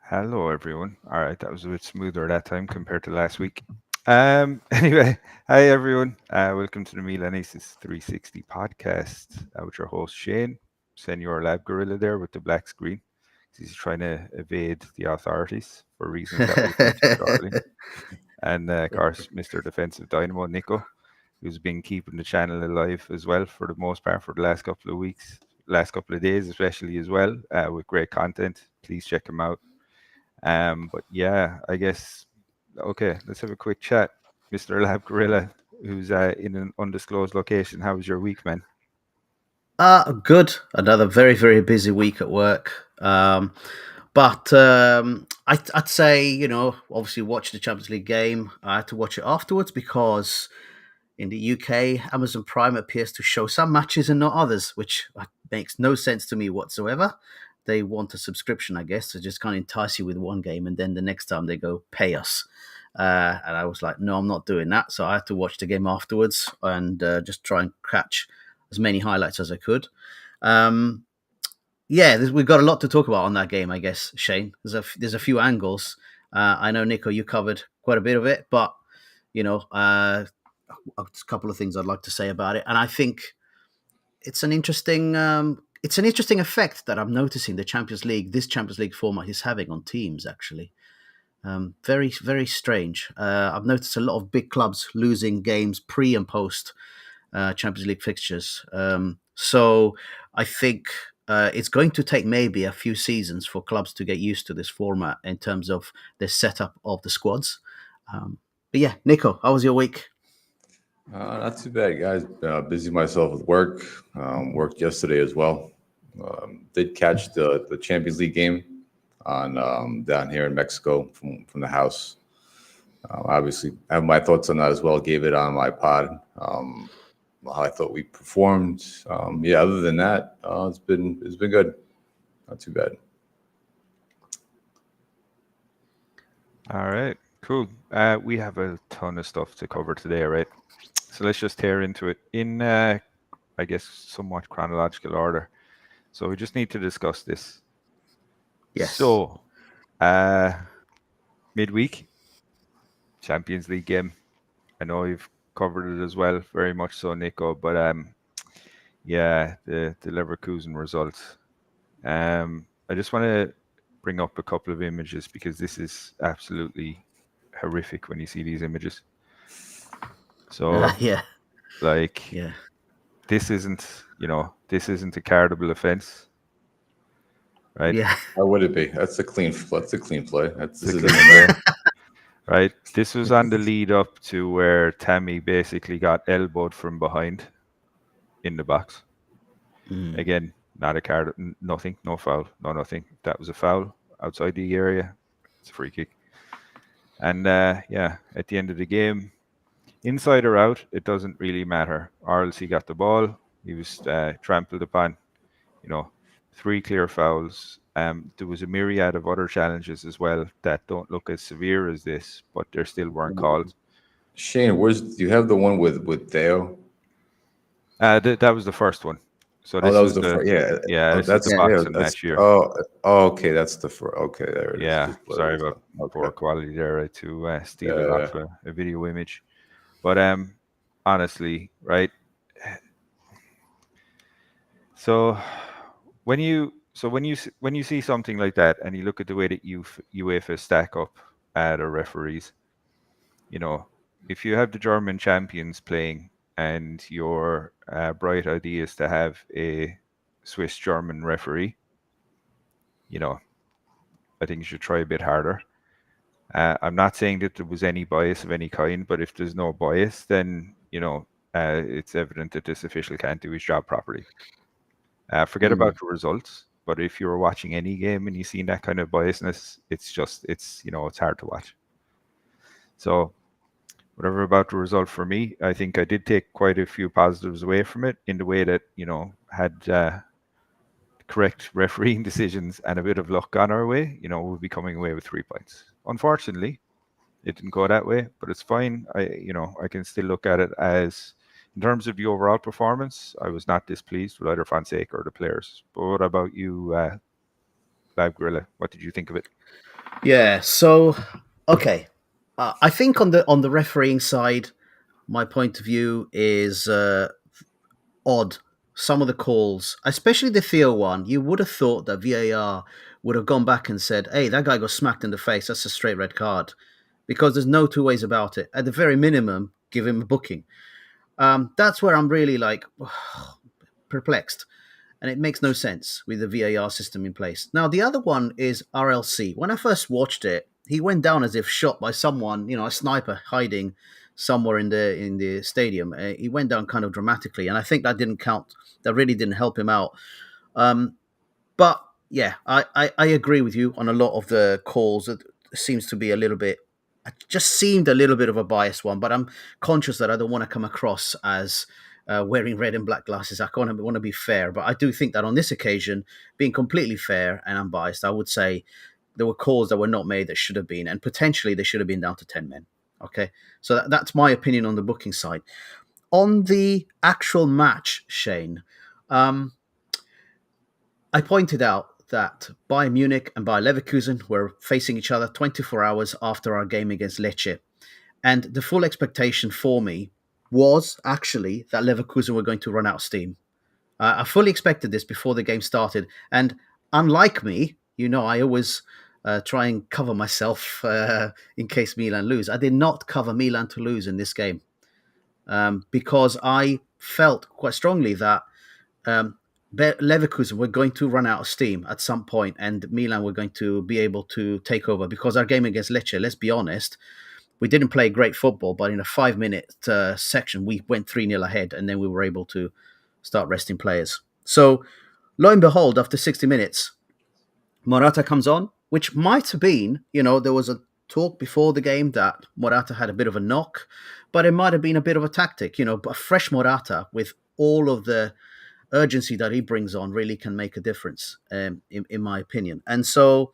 Hello, everyone. All right, that was a bit smoother that time compared to last week. Anyway, hi everyone. Welcome to the Milanesis 360 podcast with your host Shane, Senior Lab Gorilla there with the black screen. He's trying to evade the authorities for reasons that we'll get to shortly. And of course, Mr. Defensive Dynamo Nico, who's been keeping the channel alive as well for the most part for the last couple of weeks, last couple of days, especially as well, with great content. Please check him out. But yeah, I guess okay, let's have a quick chat. Mr. Lab Gorilla, who's in an undisclosed location. How was your week, man? Good. Another very, very busy week at work. But I'd say, obviously watch the Champions League game. I had to watch it afterwards because in the UK, Amazon Prime appears to show some matches and not others, which makes no sense to me whatsoever. They want a subscription, I guess, to just kind of entice you with one game, and then the next time they go pay us. And I was like, no, I'm not doing that. So I had to watch the game afterwards and just try and catch as many highlights as I could. Um, yeah, we've got a lot to talk about on that game, I guess, Shane. There's a few angles. I know, Nico, you covered quite a bit of it, but you know, a couple of things I'd like to say about it, and I think it's an interesting effect that I'm noticing this Champions League format is having on teams. Actually, very very strange. I've noticed a lot of big clubs losing games pre and post Champions League fixtures. So I think it's going to take maybe a few seasons for clubs to get used to this format in terms of the setup of the squads. But yeah, Nico, how was your week? Not too bad, guys. Busy myself with work. Worked yesterday as well. Did catch the Champions League game on down here in Mexico from the house. Obviously, I have my thoughts on that as well. Gave it on my pod. How I thought we performed. Yeah. Other than that, it's been good. Not too bad. All right, cool. We have a ton of stuff to cover today, right? So let's just tear into it in, I guess, somewhat chronological order. So we just need to discuss this. Yes. So, midweek, Champions League game. I know you've covered it as well, very much so, Nico. But yeah, the Leverkusen results. I just want to bring up a couple of images because this is absolutely horrific when you see these images. So, Yeah, like, yeah, this isn't a cardable offence, right? yeah, How would it be? That's a clean. That's a clean play. That's It's this a is in clean the play, middle. right? This was on the lead up to where Tammy basically got elbowed from behind in the box. mm, Again, not a card, nothing, no foul, no nothing. That was a foul outside the area. It's a free kick. And yeah, at the end of the game, inside or out, it doesn't really matter. Arles, he got the ball. He was trampled upon. You know, three clear fouls. There was a myriad of other challenges as well that don't look as severe as this, but they still weren't called. Shane, do you have the one with Theo? That was the first one. So Oh, this that was was the the first. Yeah. yeah, Oh, this is the that's yeah, yeah. boxing That's match here. okay. That's the first. Okay, there it is. Yeah, Just blurred sorry it about out. Okay. poor quality there, right, to steal it Yeah. off a video image. But honestly, right? So when you see something like that and you look at the way that UEFA stack up the referees, you know, if you have the German champions playing and your bright idea is to have a Swiss German referee, you know, I think you should try a bit harder. I'm not saying that there was any bias of any kind, but if there's no bias, then it's evident that this official can't do his job properly. Forget about mm, the results, but if you're watching any game and you see that kind of biasness, it's hard to watch. So whatever about the result for me, I think I did take quite a few positives away from it in the way that had correct refereeing decisions and a bit of luck gone our way, we'll be coming away with 3 points. Unfortunately, it didn't go that way, but it's fine. I can still look at it as, in terms of the overall performance, I was not displeased with either Fonseca or the players. But what about you, Lab Gorilla? What did you think of it? Yeah. So, okay, I think on the refereeing side, my point of view is odd. Some of the calls, especially the Theo one, you would have thought that VAR would have gone back and said, "Hey, that guy got smacked in the face. That's a straight red card," because there's no two ways about it. At the very minimum, give him a booking. That's where I'm really like perplexed, and it makes no sense with the VAR system in place. Now, the other one is RLC. When I first watched it, he went down as if shot by someone, a sniper hiding somewhere in the stadium. He went down kind of dramatically, and I think that didn't count. That really didn't help him out. Um, but yeah, I agree with you on a lot of the calls. It seems to be a little bit, it just seemed a little bit of a biased one, but I'm conscious that I don't want to come across as wearing red and black glasses. I kind of want to be fair, but I do think that on this occasion, being completely fair and unbiased, I would say there were calls that were not made that should have been, and potentially they should have been down to 10 men. Okay, so that's my opinion on the booking side. On the actual match, Shane, um, I pointed out that Bayern Munich and Bayer Leverkusen were facing each other 24 hours after our game against Lecce. And the full expectation for me was actually that Leverkusen were going to run out of steam. I fully expected this before the game started. And unlike me, I always try and cover myself in case Milan lose. I did not cover Milan to lose in this game because I felt quite strongly that um, Leverkusen were going to run out of steam at some point, and Milan were going to be able to take over because our game against Lecce, let's be honest, we didn't play great football, but in a 5 minute section, we went 3-0 ahead, and then we were able to start resting players. So, lo and behold, after 60 minutes, Morata comes on, which might have been, there was a talk before the game that Morata had a bit of a knock, but it might have been a bit of a tactic, but a fresh Morata with all of the urgency that he brings on really can make a difference, in my opinion. And so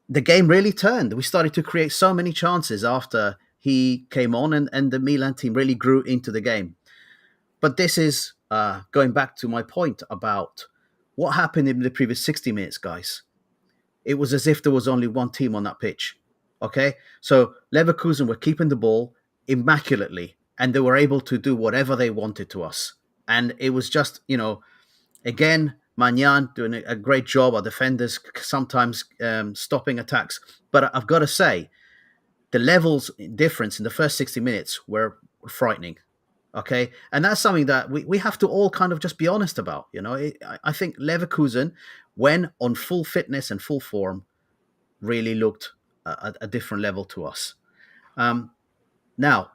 the game really turned. We started to create so many chances after he came on, and the Milan team really grew into the game. But this is going back to my point about what happened in the previous 60 minutes, guys. It was as if there was only one team on that pitch. Okay? So Leverkusen were keeping the ball immaculately, and they were able to do whatever they wanted to us. And it was just, again, Magnan doing a great job. Our defenders sometimes stopping attacks. But I've got to say, the levels difference in the first 60 minutes were frightening. Okay. And that's something that we have to all kind of just be honest about. I think Leverkusen, when on full fitness and full form, really looked at a different level to us. Now,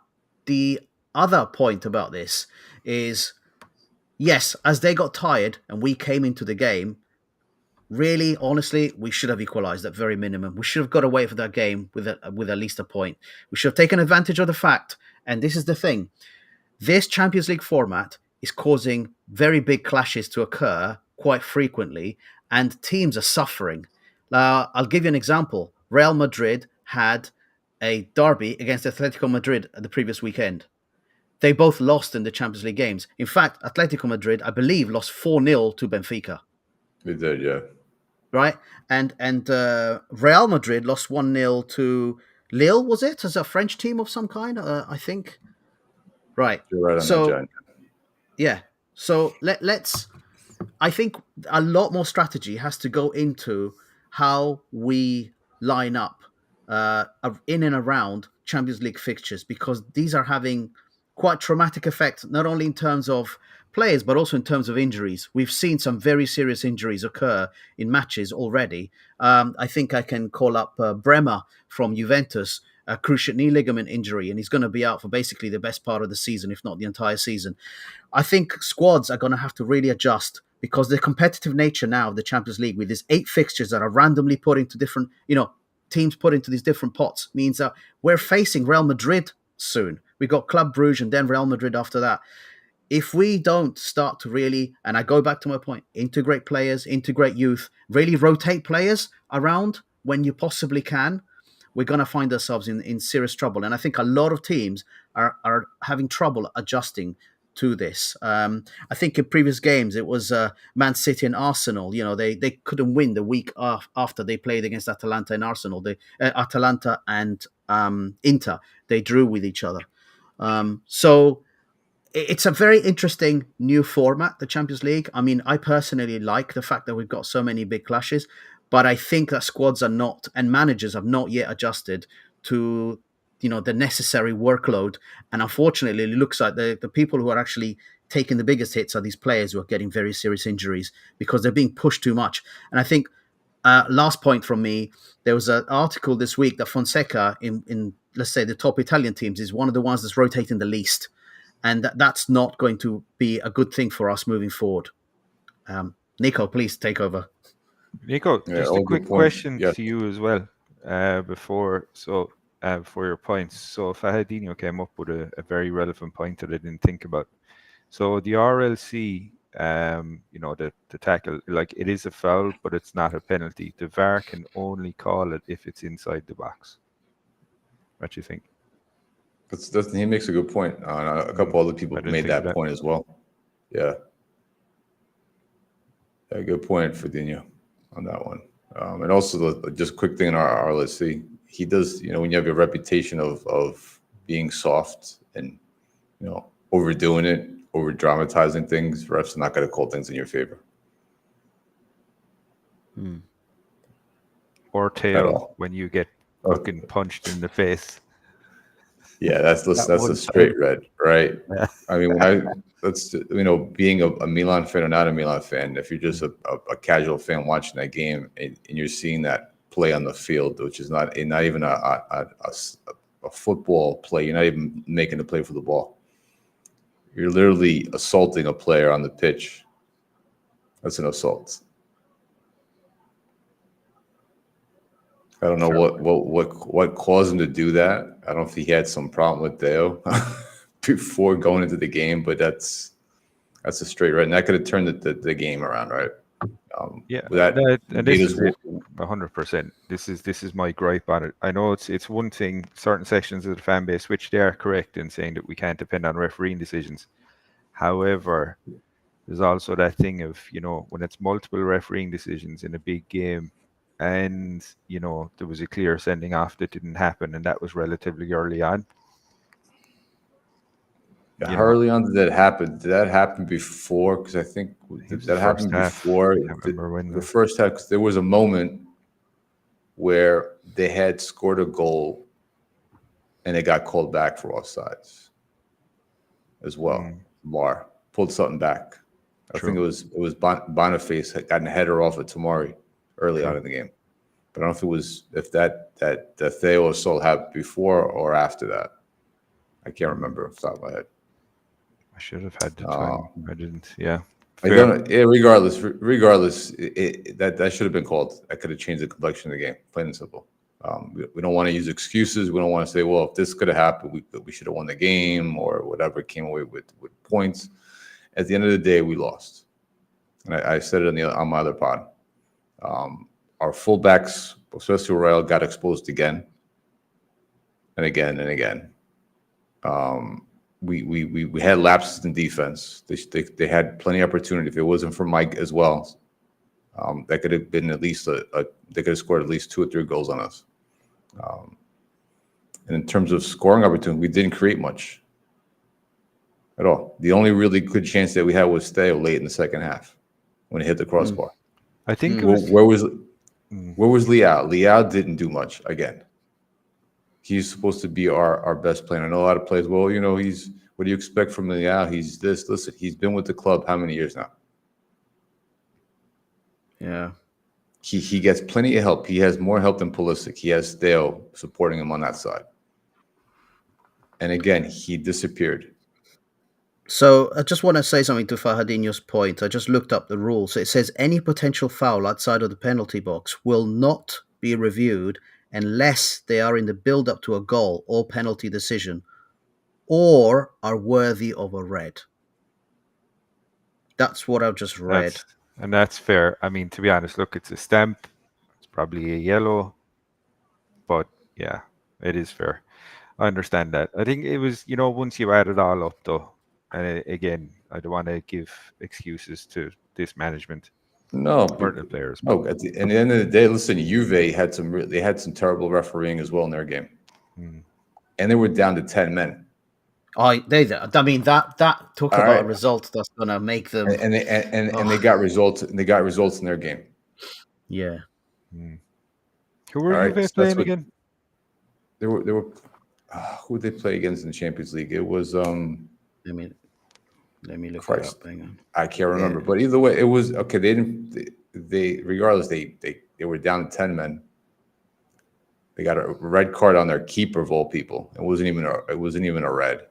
the other point about this is, yes, as they got tired and we came into the game, really, honestly, we should have equalised at very minimum. We should have got away from that game with at least a point. We should have taken advantage of the fact, and this is the thing, this Champions League format is causing very big clashes to occur quite frequently, and teams are suffering. I'll give you an example. Real Madrid had a derby against Atletico Madrid at the previous weekend. They both lost in the Champions League games. In fact, Atletico Madrid, I believe, lost 4-0 to Benfica. We did, yeah. Right? And Real Madrid lost 1-0 to Lille, was it? As a French team of some kind, I think. Right. You're right on So, that, John. yeah. So let's. I think a lot more strategy has to go into how we line up in and around Champions League fixtures, because these are having quite traumatic effects, not only in terms of players, but also in terms of injuries. We've seen some very serious injuries occur in matches already. I think I can call up Bremer from Juventus, a cruciate knee ligament injury, and he's going to be out for basically the best part of the season, if not the entire season. I think squads are going to have to really adjust, because the competitive nature now of the Champions League, with these 8 fixtures that are randomly put into different, teams put into these different pots, means that we're facing Real Madrid soon. We've got Club Brugge and then Real Madrid after that. If we don't start to really, and I go back to my point, integrate players, integrate youth, really rotate players around when you possibly can, we're going to find ourselves in serious trouble. And I think a lot of teams are having trouble adjusting to this. I think in previous games it was Man City and Arsenal. They couldn't win the week after they played against Atalanta and Arsenal. Atalanta and Inter, they drew with each other. So it's a very interesting new format, the Champions League. I mean, I personally like the fact that we've got so many big clashes, but I think that squads are not and managers have not yet adjusted to the necessary workload. And unfortunately, it looks like the people who are actually taking the biggest hits are these players who are getting very serious injuries because they're being pushed too much. And I think last point from me, there was an article this week that Fonseca in let's say the top Italian teams is one of the ones that's rotating the least, and that's not going to be a good thing for us moving forward. Nico, please take over. Nico, Yeah, just a all good quick points. question Yeah. to you as well. Before your points. So Fahadinho came up with a very relevant point that I didn't think about. So the RLC, the tackle, like it is a foul, but it's not a penalty. The VAR can only call it if it's inside the box. What do you think? He makes a good point. A couple other people I have didn't made think of that that. point as well. Yeah. Yeah, good point for Dino on that one. And also, just a quick thing in our let's see, he does, when you have a reputation of being soft and, overdoing it, over dramatizing things, refs are not going to call things in your favor Or at tail all. when you get Okay. fucking punched in the face. Yeah, that's That a one straight time. red, right? Yeah. I mean, being a Milan fan or not a Milan fan, if you're just a casual fan watching that game and you're seeing that play on the field, which is not even a football play, you're not even making the play for the ball. You're literally assaulting a player on the pitch. That's an assault. I don't know Sure. what caused him to do that. I don't know if he had some problem with Deo before going into the game, but that's a straight red. And that could have turned the game around, right? Yeah, That and made this us. is it, 100%. This is my gripe on it. I know it's one thing, certain sections of the fan base, which they are correct in saying that we can't depend on refereeing decisions. However, there's also that thing of, when it's multiple refereeing decisions in a big game and, there was a clear sending off that didn't happen and that was relatively early on. How early on did that happen? Did that happen before? Because I think It was the that first happened half. before I can't remember when the though. first half. Because there was a moment where they had scored a goal and it got called back for offsides as well. VAR pulled something back. I think True. it was Boniface had gotten a header off of Tamari early on in the game. But I don't know if that Theo assault happened before or after that. I can't remember off the top of my head. I should have had the time. I didn't. Yeah. I Fair. don't. Yeah, regardless, that should have been called. That could have changed the complexion of the game. Plain and simple. We don't want to use excuses. We don't want to say, well, if this could have happened, we should have won the game or whatever. Came away with points. At the end of the day, we lost. And I said it on my other pod. Our fullbacks, especially Royal, got exposed again and again and again. We had lapses in defense. They had plenty of opportunity. If it wasn't for Mike as well, that could have been at least they could have scored at least 2 or 3 goals on us. And in terms of scoring opportunity, we didn't create much at all. The only really good chance that we had was Theo late in the second half when he hit the crossbar. I think it was. Where was Leao? Leao didn't do much again. He's supposed to be our best player. I know a lot of players, well, what do you expect from Leao? He's this. Listen, he's been with the club how many years now? Yeah. He gets plenty of help. He has more help than Pulisic. He has Theo supporting him on that side. And again, he disappeared. So I just want to say something to Fahadinho's point. I just looked up the rules. It says any potential foul outside of the penalty box will not be reviewed unless they are in the build-up to a goal or penalty decision or are worthy of a red. That's what I've just read. That's fair. I mean, to be honest, look, it's a stamp. It's probably a yellow, but yeah, it is fair. I understand that. I think it was, once you add it all up, though, And again, I don't want to give excuses to this management No, or the players. no. At the end of the day, listen, Juve had they had some terrible refereeing as well in their game, Mm. and they were down to 10 men. I mean that talk All about a right, result that's gonna make them. and they got results. And they got results in their game. Yeah. Mm. Who were All right, Juve so that's playing what again? they were. Who did they play against in the Champions League? It was Let me look it Christ. up. Hang on. I can't remember, Yeah. but either way, it was okay. They didn't. They regardless, they were down to 10 men. They got a red card on their keeper of all people. It wasn't even a red.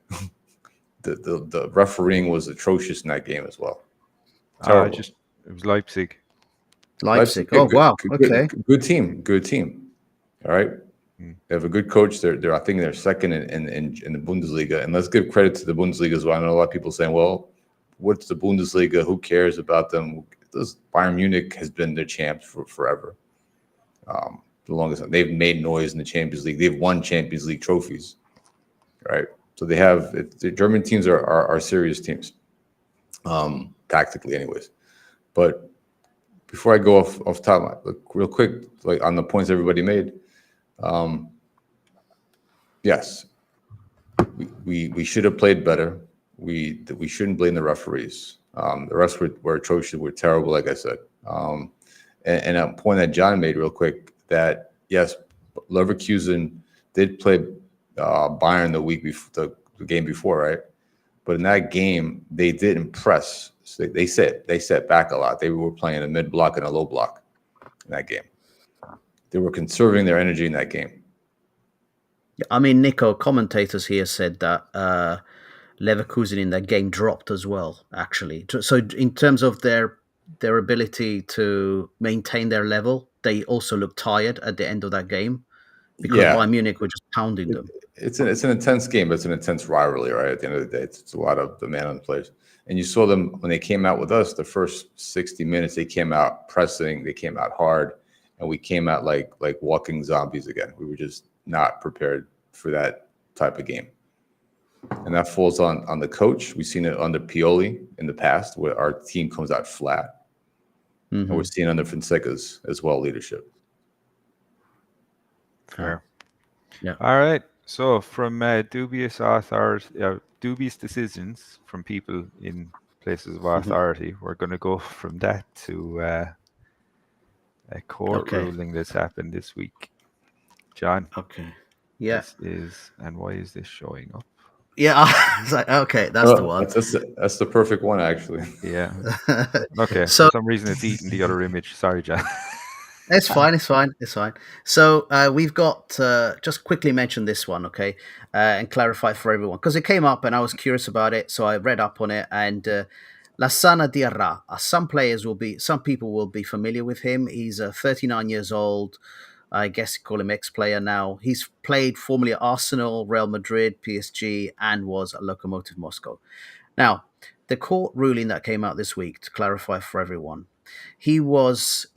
The refereeing was atrocious in that game as well. Terrible. It was Leipzig. Leipzig. Yeah, Oh wow. Okay. good team. Good team. All right. Mm. They have a good coach. They're I think they're second in the Bundesliga. And let's give credit to the Bundesliga as well. I know a lot of people saying, well, what's the Bundesliga? Who cares about them? Bayern Munich has been their champs for forever. The longest time. They've made noise in the Champions League. They've won Champions League trophies. Right. So they have the German teams are serious teams. Tactically anyways. But before I go off top, real quick, like on the points everybody made, yes, we should have played better. We shouldn't blame the referees. The refs were atrocious, were terrible, like I said. And a point that John made real quick, that yes, Leverkusen did play Bayern the week before the game before, right? But in that game, they did impress. So they set back a lot. They were playing a mid block and a low block in that game. They were conserving their energy in that game. I mean, Nico, commentators here said that Leverkusen in that game dropped as well. Actually, so in terms of their ability to maintain their level, they also looked tired at the end of that game because Bayern Munich were just pounding them. It's an intense game, but it's an intense rivalry, right? At the end of the day, it's a lot of demand on the players. And you saw them when they came out with us, the first 60 minutes, they came out pressing, they came out hard, and we came out like walking zombies again. We were just not prepared for that type of game. And that falls on the coach. We've seen it under Pioli in the past, where our team comes out flat. Mm-hmm. And we're seeing under Fonsecas as well leadership. Fair. Yeah. All right. So from dubious decisions from people in places of authority, we're going to go from that to a court ruling that's happened this week. John. Okay. Yeah. And why is this showing up? Yeah. I was like, okay, that's the one. That's the perfect one, actually. Yeah. Okay. So, for some reason, it's eating the other image. Sorry, John. It's fine. So we've got just quickly mention this one, okay, and clarify for everyone because it came up and I was curious about it, so I read up on it. And Lassana Diarra, some people will be familiar with him. He's 39 years old. I guess you call him ex-player now. He's played formerly at Arsenal, Real Madrid, PSG, and was at Lokomotiv Moscow. Now, the court ruling that came out this week, to clarify for everyone, he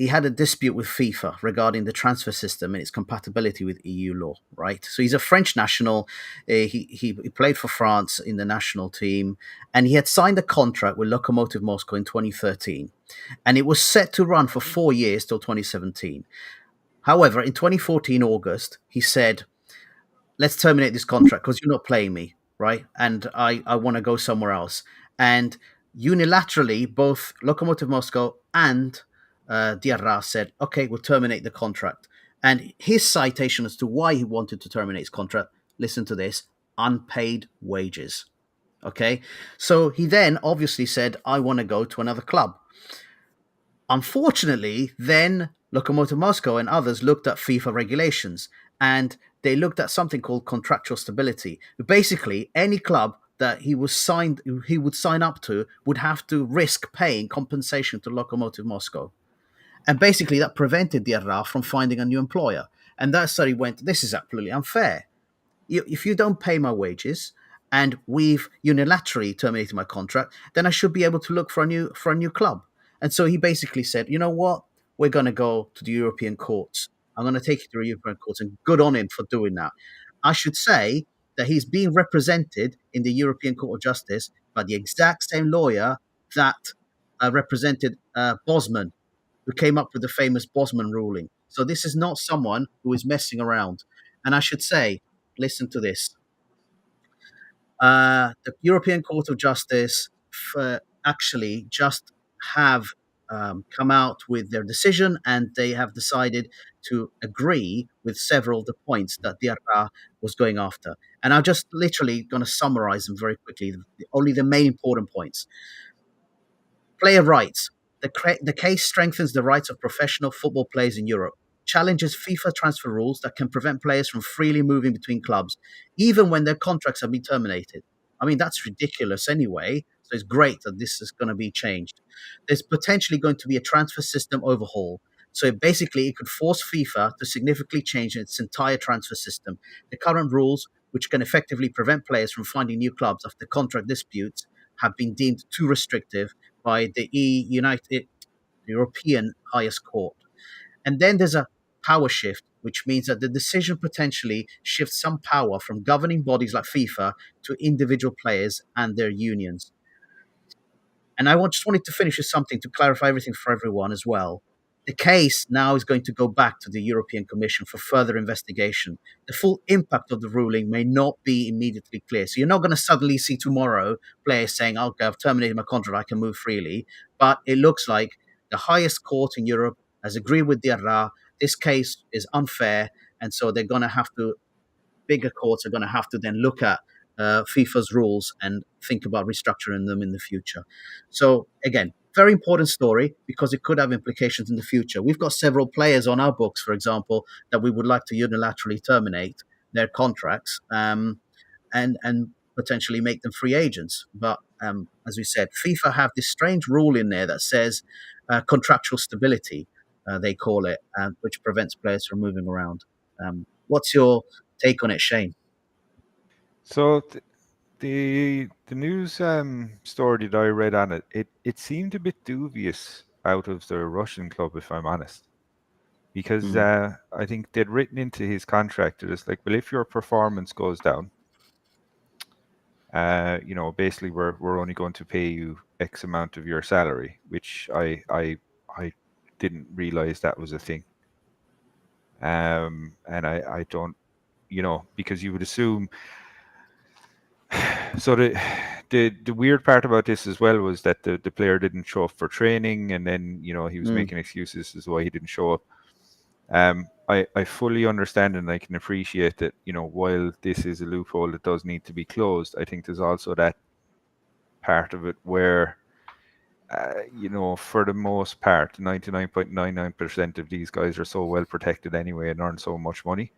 had a dispute with FIFA regarding the transfer system and its compatibility with EU law, right? So he's a French national. He played for France in the national team, and he had signed a contract with Lokomotiv Moscow in 2013, and it was set to run for 4 years till 2017. However, in 2014 August, he said, let's terminate this contract because you're not playing me, right? And I want to go somewhere else. And unilaterally, both Lokomotiv Moscow and Diarra said, okay, we'll terminate the contract. And his citation as to why he wanted to terminate his contract, listen to this, unpaid wages. Okay? So he then obviously said, I want to go to another club. Unfortunately, then Lokomotiv Moscow and others looked at FIFA regulations and they looked at something called contractual stability. Basically, any club that he would sign up to would have to risk paying compensation to Lokomotiv Moscow. And basically that prevented Diarra from finding a new employer. And that's how he went, this is absolutely unfair. If you don't pay my wages and we've unilaterally terminated my contract, then I should be able to look for a new club. And so he basically said, you know what? We're going to go to the European courts. I'm going to take you to the European courts, and good on him for doing that. I should say that he's being represented in the European Court of Justice by by the exact same lawyer that represented Bosman, who came up with the famous Bosman ruling. So this is not someone who is messing around. And I should say, listen to this. The European Court of Justice actually just have come out with their decision, and they have decided to agree with several of the points that Diarra was going after. And I'm just literally going to summarize them very quickly, only the main important points. Player rights. The case strengthens the rights of professional football players in Europe, challenges FIFA transfer rules that can prevent players from freely moving between clubs, even when their contracts have been terminated. I mean, that's ridiculous anyway. So it's great that this is going to be changed. There's potentially going to be a transfer system overhaul. So basically, it could force FIFA to significantly change its entire transfer system. The current rules, which can effectively prevent players from finding new clubs after contract disputes, have been deemed too restrictive by the European highest court. And then there's a power shift, which means that the decision potentially shifts some power from governing bodies like FIFA to individual players and their unions. And just wanted to finish with something to clarify everything for everyone as well. The case now is going to go back to the European Commission for further investigation. The full impact of the ruling may not be immediately clear. So you're not going to suddenly see tomorrow players saying, okay, I've terminated my contract, I can move freely. But it looks like the highest court in Europe has agreed with Diarra. This case is unfair. And so they're going to have to, bigger courts are going to have to then look at FIFA's rules and think about restructuring them in the future. So again, very important story because it could have implications in the future. We've got several players on our books, for example, that we would like to unilaterally terminate their contracts and potentially make them free agents. But as we said, FIFA have this strange rule in there that says contractual stability, they call it, which prevents players from moving around. What's your take on it, Shane? So the news story that I read on it seemed a bit dubious out of the Russian club, if I'm honest, because I think they'd written into his contract that it's like, well, if your performance goes down, basically we're only going to pay you X amount of your salary, which I didn't realize that was a thing. And I don't, because you would assume. So the weird part about this as well was that the player didn't show up for training, and then he was making excuses as to why he didn't show up. I fully understand and I can appreciate that, while this is a loophole that does need to be closed, I think there's also that part of it where, for the most part, 99.99% of these guys are so well protected anyway and earn so much money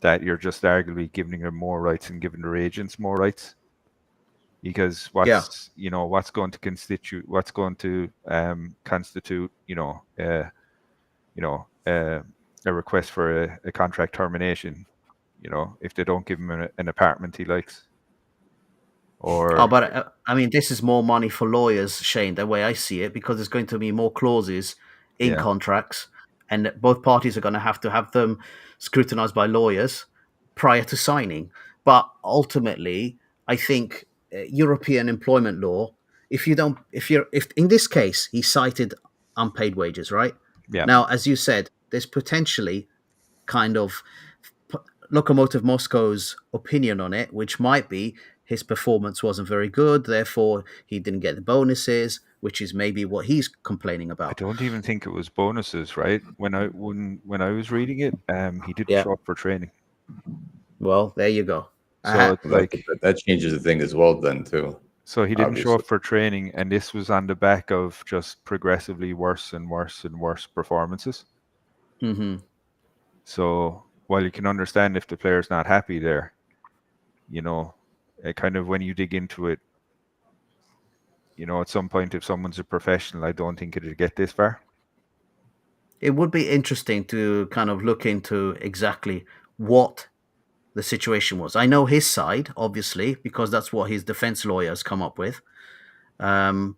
that you're just arguably giving them more rights and giving their agents more rights. Because what's going to constitute, what's going to constitute, a request for a contract termination, if they don't give him an apartment he likes. But I mean, this is more money for lawyers, Shane, the way I see it, because there's going to be more clauses in contracts, and both parties are going to have them scrutinized by lawyers prior to signing. But ultimately, I think European employment law, if in this case, he cited unpaid wages, right? Yeah. Now, as you said, there's potentially kind of Lokomotiv Moscow's opinion on it, which might be his performance wasn't very good, therefore he didn't get the bonuses, which is maybe what he's complaining about. I don't even think it was bonuses, right? When I was reading it, he didn't show up for training. Well, there you go. So it's like that changes the thing as well, then too. So he didn't show up for training, and this was on the back of just progressively worse and worse and worse performances. Mm-hmm. So while you can understand if the player's not happy there, kind of when you dig into it, at some point, if someone's a professional, I don't think it'd get this far. It would be interesting to kind of look into exactly what the situation was. I know his side, obviously, because that's what his defense lawyers come up with. But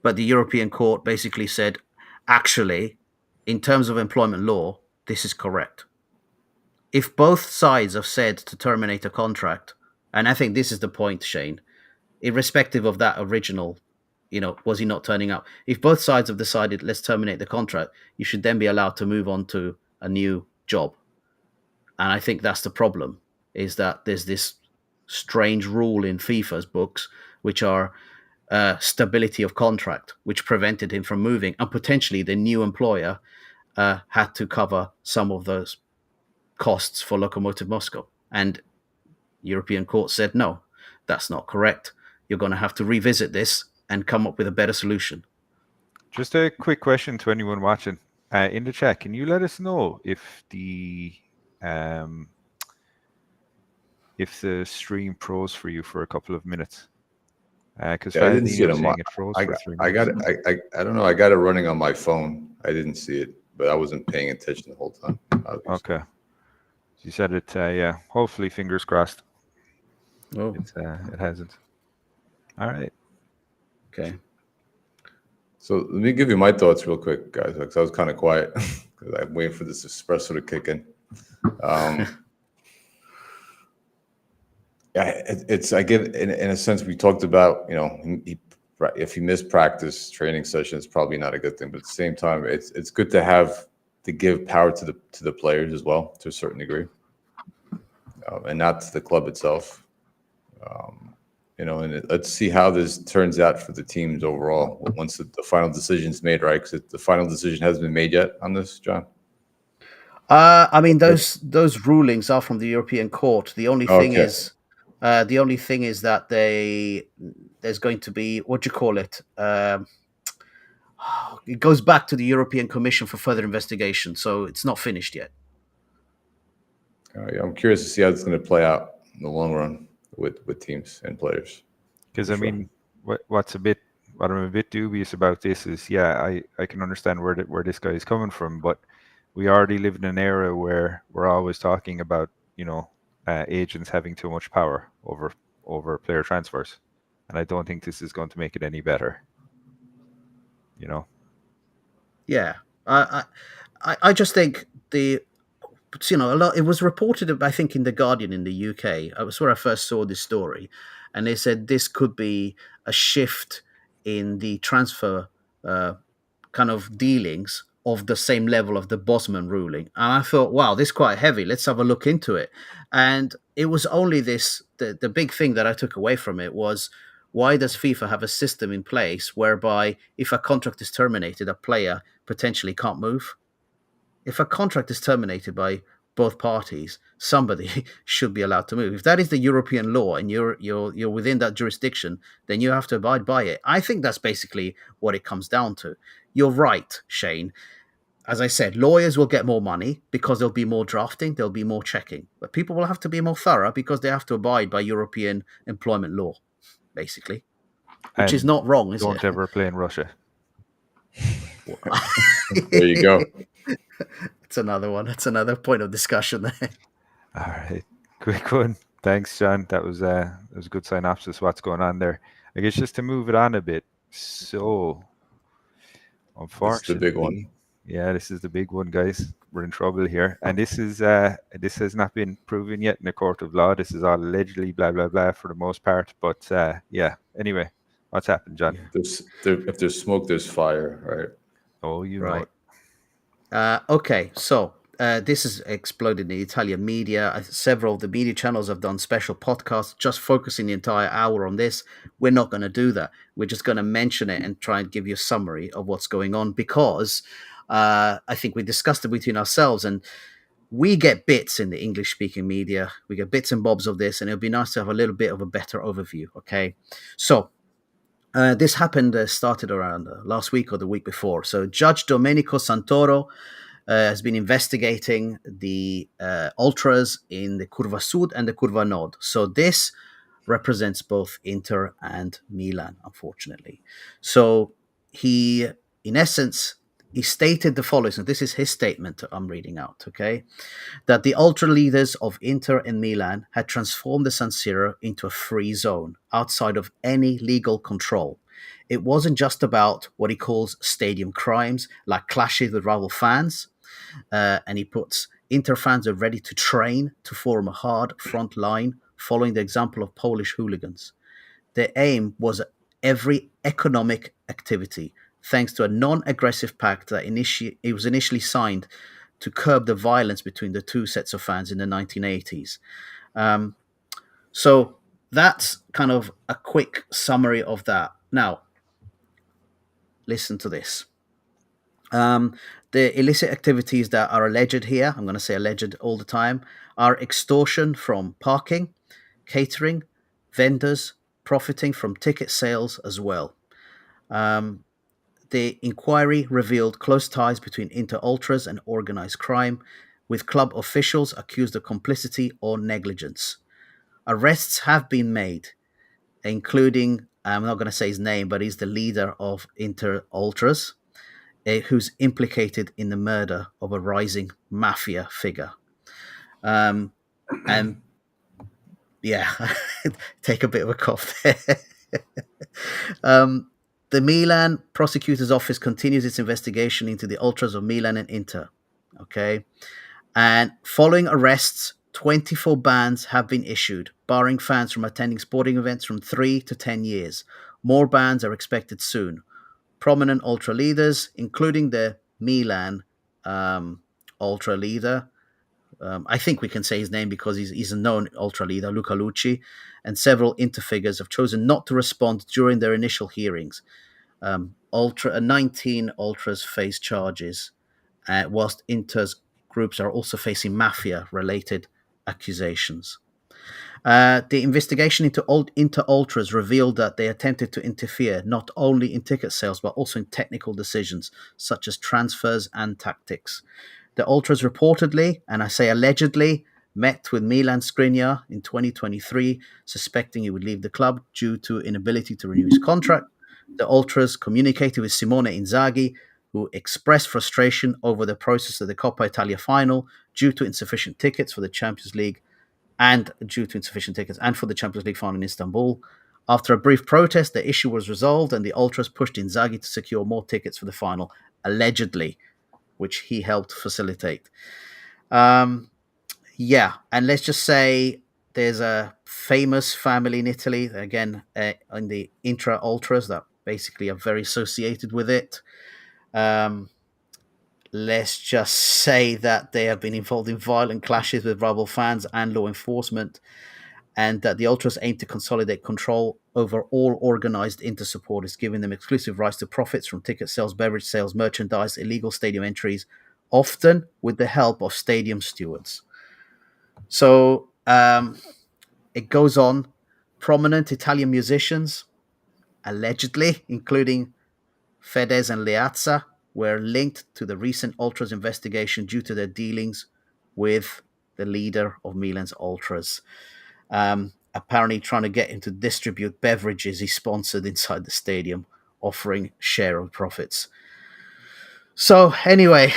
the European Court basically said, actually, in terms of employment law, this is correct. If both sides have said to terminate a contract, and I think this is the point, Shane, irrespective of that original, was he not turning up? If both sides have decided let's terminate the contract, you should then be allowed to move on to a new job. And I think that's the problem, is that there's this strange rule in FIFA's books, which are stability of contract, which prevented him from moving, and potentially the new employer had to cover some of those costs for Lokomotiv Moscow. And European court said, no, that's not correct. You're going to have to revisit this and come up with a better solution. Just a quick question to anyone watching in the chat. Can you let us know if the stream froze for you for a couple of minutes? Because I didn't see it was on my. saying it froze I for got, 3 I minutes. got it. I don't know. I got it running on my phone. I didn't see it, but I wasn't paying attention the whole time. Obviously. Okay. You said it. Yeah. Hopefully, fingers crossed. Oh, it hasn't. All right. okay. So let me give you my thoughts real quick, guys, because I was kind of quiet because I'm waiting for this espresso to kick in. Yeah, I give in a sense we talked about, if he missed practice training sessions, probably not a good thing. But at the same time, it's good to give power to the players as well to a certain degree, and not to the club itself. And let's see how this turns out for the teams overall once the final decision's made, right? Because the final decision hasn't been made yet on this, John. I mean, those rulings are from the European Court. The only thing is that there's going to be, what do you call it? It goes back to the European Commission for further investigation, so it's not finished yet. I'm curious to see how it's going to play out in the long run with teams and players. Because I mean, what I'm a bit dubious about this is, I can understand where this guy is coming from, but we already live in an era where we're always talking about agents having too much power over player transfers, and I don't think this is going to make it any better. Yeah, I just think a lot. It was reported, I think, in the Guardian in the UK. I was where I first saw this story, and they said this could be a shift in the transfer kind of dealings of the same level of the Bosman ruling. And I thought, wow, this is quite heavy. Let's have a look into it. And it was only this, the big thing that I took away from it was, why does FIFA have a system in place whereby if a contract is terminated, a player potentially can't move? If a contract is terminated by both parties, somebody should be allowed to move. If that is the European law and you're within that jurisdiction, then you have to abide by it. I think that's basically what it comes down to. You're right, Shane. As I said, lawyers will get more money because there'll be more drafting, there'll be more checking. But people will have to be more thorough because they have to abide by European employment law, basically. Which is not wrong, is it? Don't ever play in Russia. There you go. It's another one. That's another point of discussion there. All right, quick one. Thanks, John. That was a good synopsis of what's going on there. I guess just to move it on a bit. So, unfortunately, this is the big one. Yeah, this is the big one, guys. We're in trouble here, and this has not been proven yet in the court of law. This is all allegedly, blah blah blah, for the most part. But anyway, what's happened, John? If there's smoke, there's fire, right? Oh, you Right. know. Okay, so this has exploded in the Italian media. Several of the media channels have done special podcasts just focusing the entire hour on this. We're not going to do that. We're just going to mention it and try and give you a summary of what's going on because I think we discussed it between ourselves and we get bits in the English-speaking media. We get bits and bobs of this, and it'll be nice to have a little bit of a better overview, okay? So this started around last week or the week before. So Judge Domenico Santoro has been investigating the ultras in the Curva Sud and the Curva Nord. So this represents both Inter and Milan, unfortunately. So he, in essence, he stated the following. So this is his statement I'm reading out, okay? That the ultra leaders of Inter and Milan had transformed the San Siro into a free zone outside of any legal control. It wasn't just about what he calls stadium crimes, like clashes with rival fans. And he puts, Inter fans are ready to train to form a hard front line, following the example of Polish hooligans. their aim was every economic activity, thanks to a non-aggressive pact that it was initially signed to curb the violence between the two sets of fans in the 1980s. Um, so that's kind of a quick summary of that. Now, listen to this. The illicit activities that are alleged here, I'm going to say alleged all the time, are extortion from parking, catering, vendors, profiting from ticket sales as well. The inquiry revealed close ties between Inter-Ultras and organized crime, with club officials accused of complicity or negligence. Arrests have been made, including, I'm not going to say his name, but he's the leader of Inter-Ultras, who's implicated in the murder of a rising mafia figure. And yeah, take a bit of a cough there. The Milan prosecutor's office continues its investigation into the Ultras of Milan and Inter. Okay. And following arrests, 24 bans have been issued, barring fans from attending sporting events from 3 to 10 years. More bans are expected soon. Prominent ultra leaders, including the Milan ultra leader, I think we can say his name because he's a known ultra leader, Luca Lucci, and several Inter figures have chosen not to respond during their initial hearings. 19 ultras face charges, whilst Inter's groups are also facing mafia-related accusations. The investigation into Inter-Ultras revealed that they attempted to interfere not only in ticket sales but also in technical decisions such as transfers and tactics. The Ultras reportedly, and I say allegedly, met with Milan Skriniar in 2023, suspecting he would leave the club due to inability to renew his contract. The Ultras communicated with Simone Inzaghi, who expressed frustration over the process of the Coppa Italia final due to insufficient tickets for the Champions League and for the Champions League final in Istanbul. After a brief protest, the issue was resolved and the Ultras pushed Inzaghi to secure more tickets for the final, allegedly, which he helped facilitate. Yeah, and let's just say there's a famous family in Italy, again, in the Intra-Ultras that basically are very associated with it. Let's just say that they have been involved in violent clashes with rival fans and law enforcement, and that the Ultras aim to consolidate control over all organized Inter supporters, giving them exclusive rights to profits from ticket sales, beverage sales, merchandise, illegal stadium entries, often with the help of stadium stewards. So it goes on. Prominent Italian musicians, allegedly, including Fedez and Leazza, were linked to the recent Ultras investigation due to their dealings with the leader of Milan's Ultras. Apparently trying to get him to distribute beverages he sponsored inside the stadium, offering share of profits. So anyway,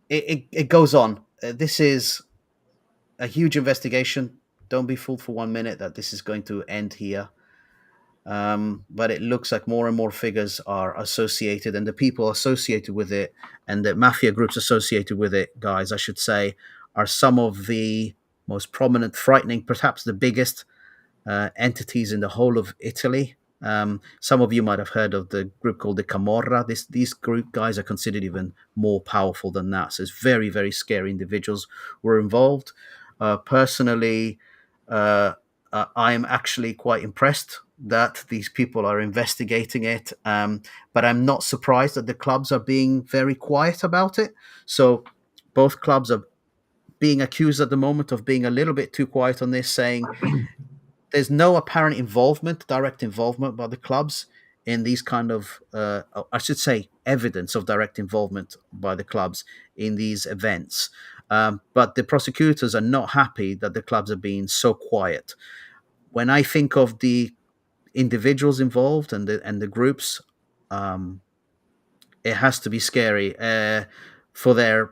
it goes on. This is a huge investigation. Don't be fooled for 1 minute that this is going to end here. But it looks like more and more figures are associated, and the people associated with it and the mafia groups associated with it, guys, I should say, are some of the most prominent, frightening, perhaps the biggest entities in the whole of Italy. Some of you might have heard of the group called the Camorra. These group guys are considered even more powerful than that. So it's very, very scary individuals who are involved. Personally, I am actually quite impressed that these people are investigating it. But I'm not surprised that the clubs are being very quiet about it. So both clubs are being accused at the moment of being a little bit too quiet on this, saying there's no apparent direct involvement by the clubs in these kind of, I should say, evidence of direct involvement by the clubs in these events. But the prosecutors are not happy that the clubs are being so quiet. When I think of the individuals involved and the groups, it has to be scary for their,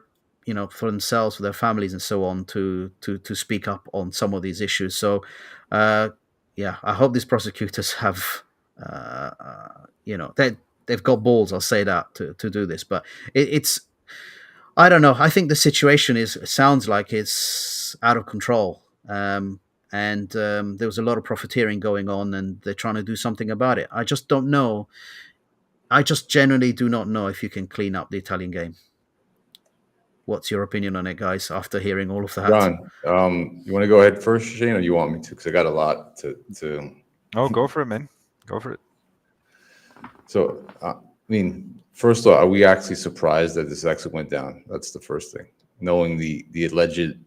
for themselves, for their families, and so on, to speak up on some of these issues. So, yeah, I hope these prosecutors have, they've got balls. I'll say that to do this, but it's. I don't know. I think the situation sounds like it's out of control. and there was a lot of profiteering going on, and they're trying to do something about it. I just don't know. I just generally do not know if you can clean up the Italian game. What's your opinion on it, guys, after hearing all of that? John, you want to go ahead first, Shane, or you want me to? Because I got a lot to. Oh, go for it, man. Go for it. So, I mean, first of all, are we actually surprised that this actually went down? That's the first thing. Knowing the alleged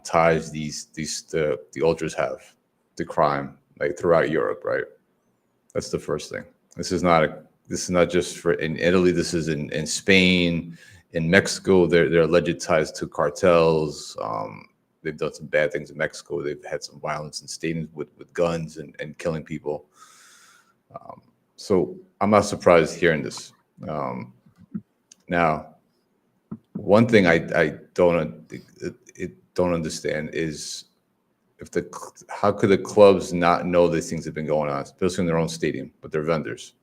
ties the ultras have to crime, like throughout Europe, right? That's the first thing. This is not just for in Italy. This is in Spain, in Mexico. Their alleged ties to cartels. They've done some bad things in Mexico. They've had some violence in stadiums with guns and killing people. So I'm not surprised hearing this. Now, one thing I don't understand is how could the clubs not know these things have been going on, especially in their own stadium with their vendors.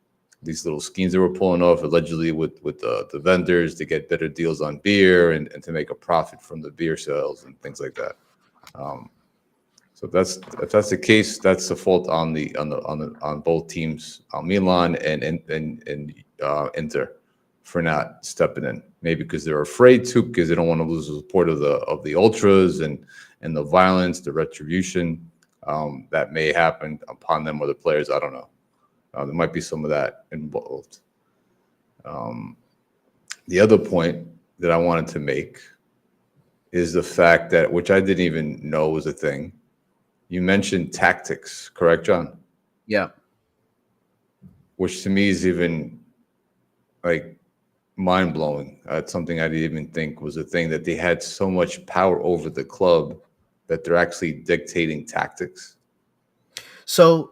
These little schemes they were pulling off allegedly with the vendors to get better deals on beer and to make a profit from the beer sales and things like that. So if that's the case, that's the fault on both teams, on Milan and Inter, for not stepping in. Maybe because they're afraid to, because they don't want to lose the support of the ultras and the violence, the retribution that may happen upon them or the players. I don't know. There might be some of that involved. The other point that I wanted to make is the fact that, which I didn't even know was a thing. You mentioned tactics, correct, John? Yeah. Which to me is even like mind blowing. That's something I didn't even think was a thing, that they had so much power over the club that they're actually dictating tactics. So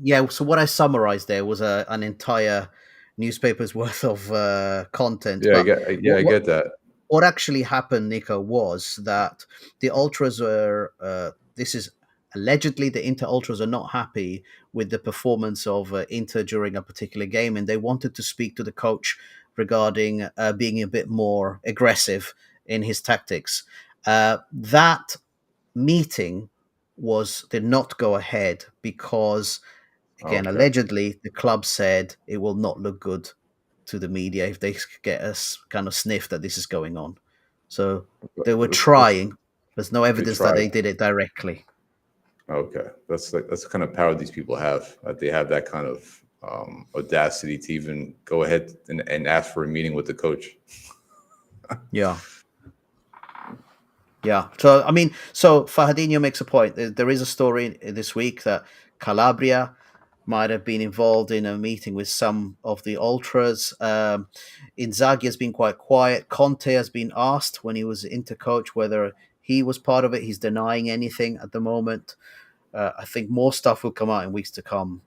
Yeah. So what I summarized there was an entire newspaper's worth of content. I But get that. what actually happened, Nico, was that the ultras were. This is allegedly the Inter ultras are not happy with the performance of Inter during a particular game, and they wanted to speak to the coach regarding being a bit more aggressive in his tactics. That meeting did not go ahead because, again, Okay. allegedly the club said it will not look good to the media if they get a kind of sniff that this is going on. So they were trying. There's no evidence that they did it directly. Okay, that's the kind of power these people have. That they have that kind of audacity to even go ahead and ask for a meeting with the coach. Yeah. Yeah. So, I mean, Fahadinho makes a point. There is a story this week that Calabria might have been involved in a meeting with some of the ultras. Inzaghi has been quite quiet. Conte has been asked when he was Inter coach whether he was part of it. He's denying anything at the moment. I think more stuff will come out in weeks to come.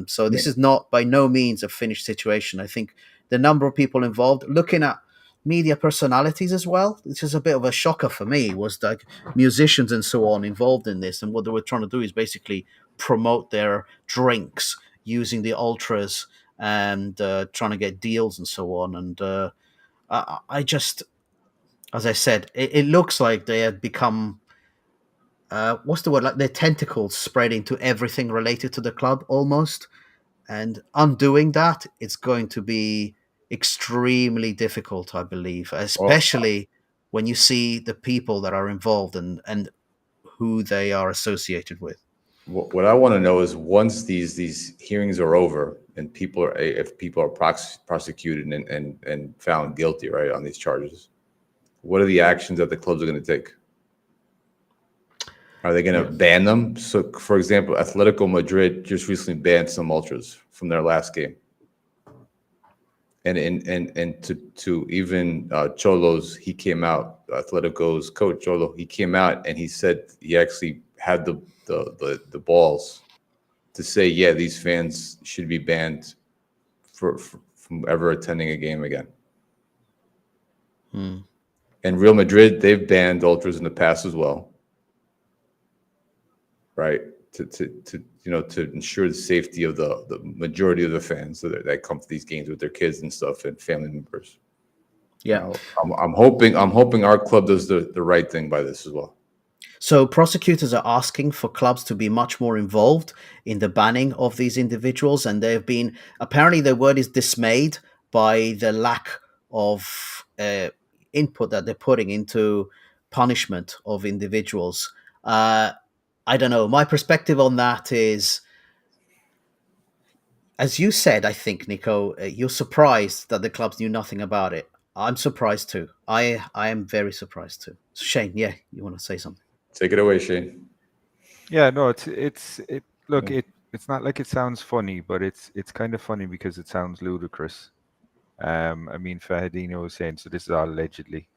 So this is not by no means a finished situation. I think the number of people involved, looking at media personalities as well, which is a bit of a shocker for me, was like musicians and so on involved in this. And what they were trying to do is basically promote their drinks using the ultras and trying to get deals and so on. And I just, as I said, it looks like they had become what's the word, like their tentacles spread into everything related to the club almost, and undoing that, it's going to be extremely difficult, I believe, especially when you see the people that are involved and who they are associated with. What I want to know is, once these hearings are over and if people are prosecuted and found guilty, right, on these charges, what are the actions that the clubs are going to take? Are they going to ban them? So, for example, Atletico Madrid just recently banned some ultras from their last game, and to even Cholo's, he came out. Atletico's coach Cholo, he came out and he said he actually had the balls to say, yeah, these fans should be banned from ever attending a game again. And Real Madrid, they've banned ultras in the past as well. Right, to ensure the safety of the majority of the fans that come to these games with their kids and stuff and family members. Yeah, I'm hoping our club does the right thing by this as well. So prosecutors are asking for clubs to be much more involved in the banning of these individuals, and they've been apparently their word is dismayed by the lack of input that they're putting into punishment of individuals. I don't know. My perspective on that is, as you said, I think, Nico, you're surprised that the clubs knew nothing about it. I'm surprised too. I am very surprised too. Shane, yeah, you want to say something? Take it away, Shane. Yeah, no, it. Look, Yeah. it's not like it sounds funny, but it's kind of funny because it sounds ludicrous. I mean, Fahadino was saying, so this is all allegedly.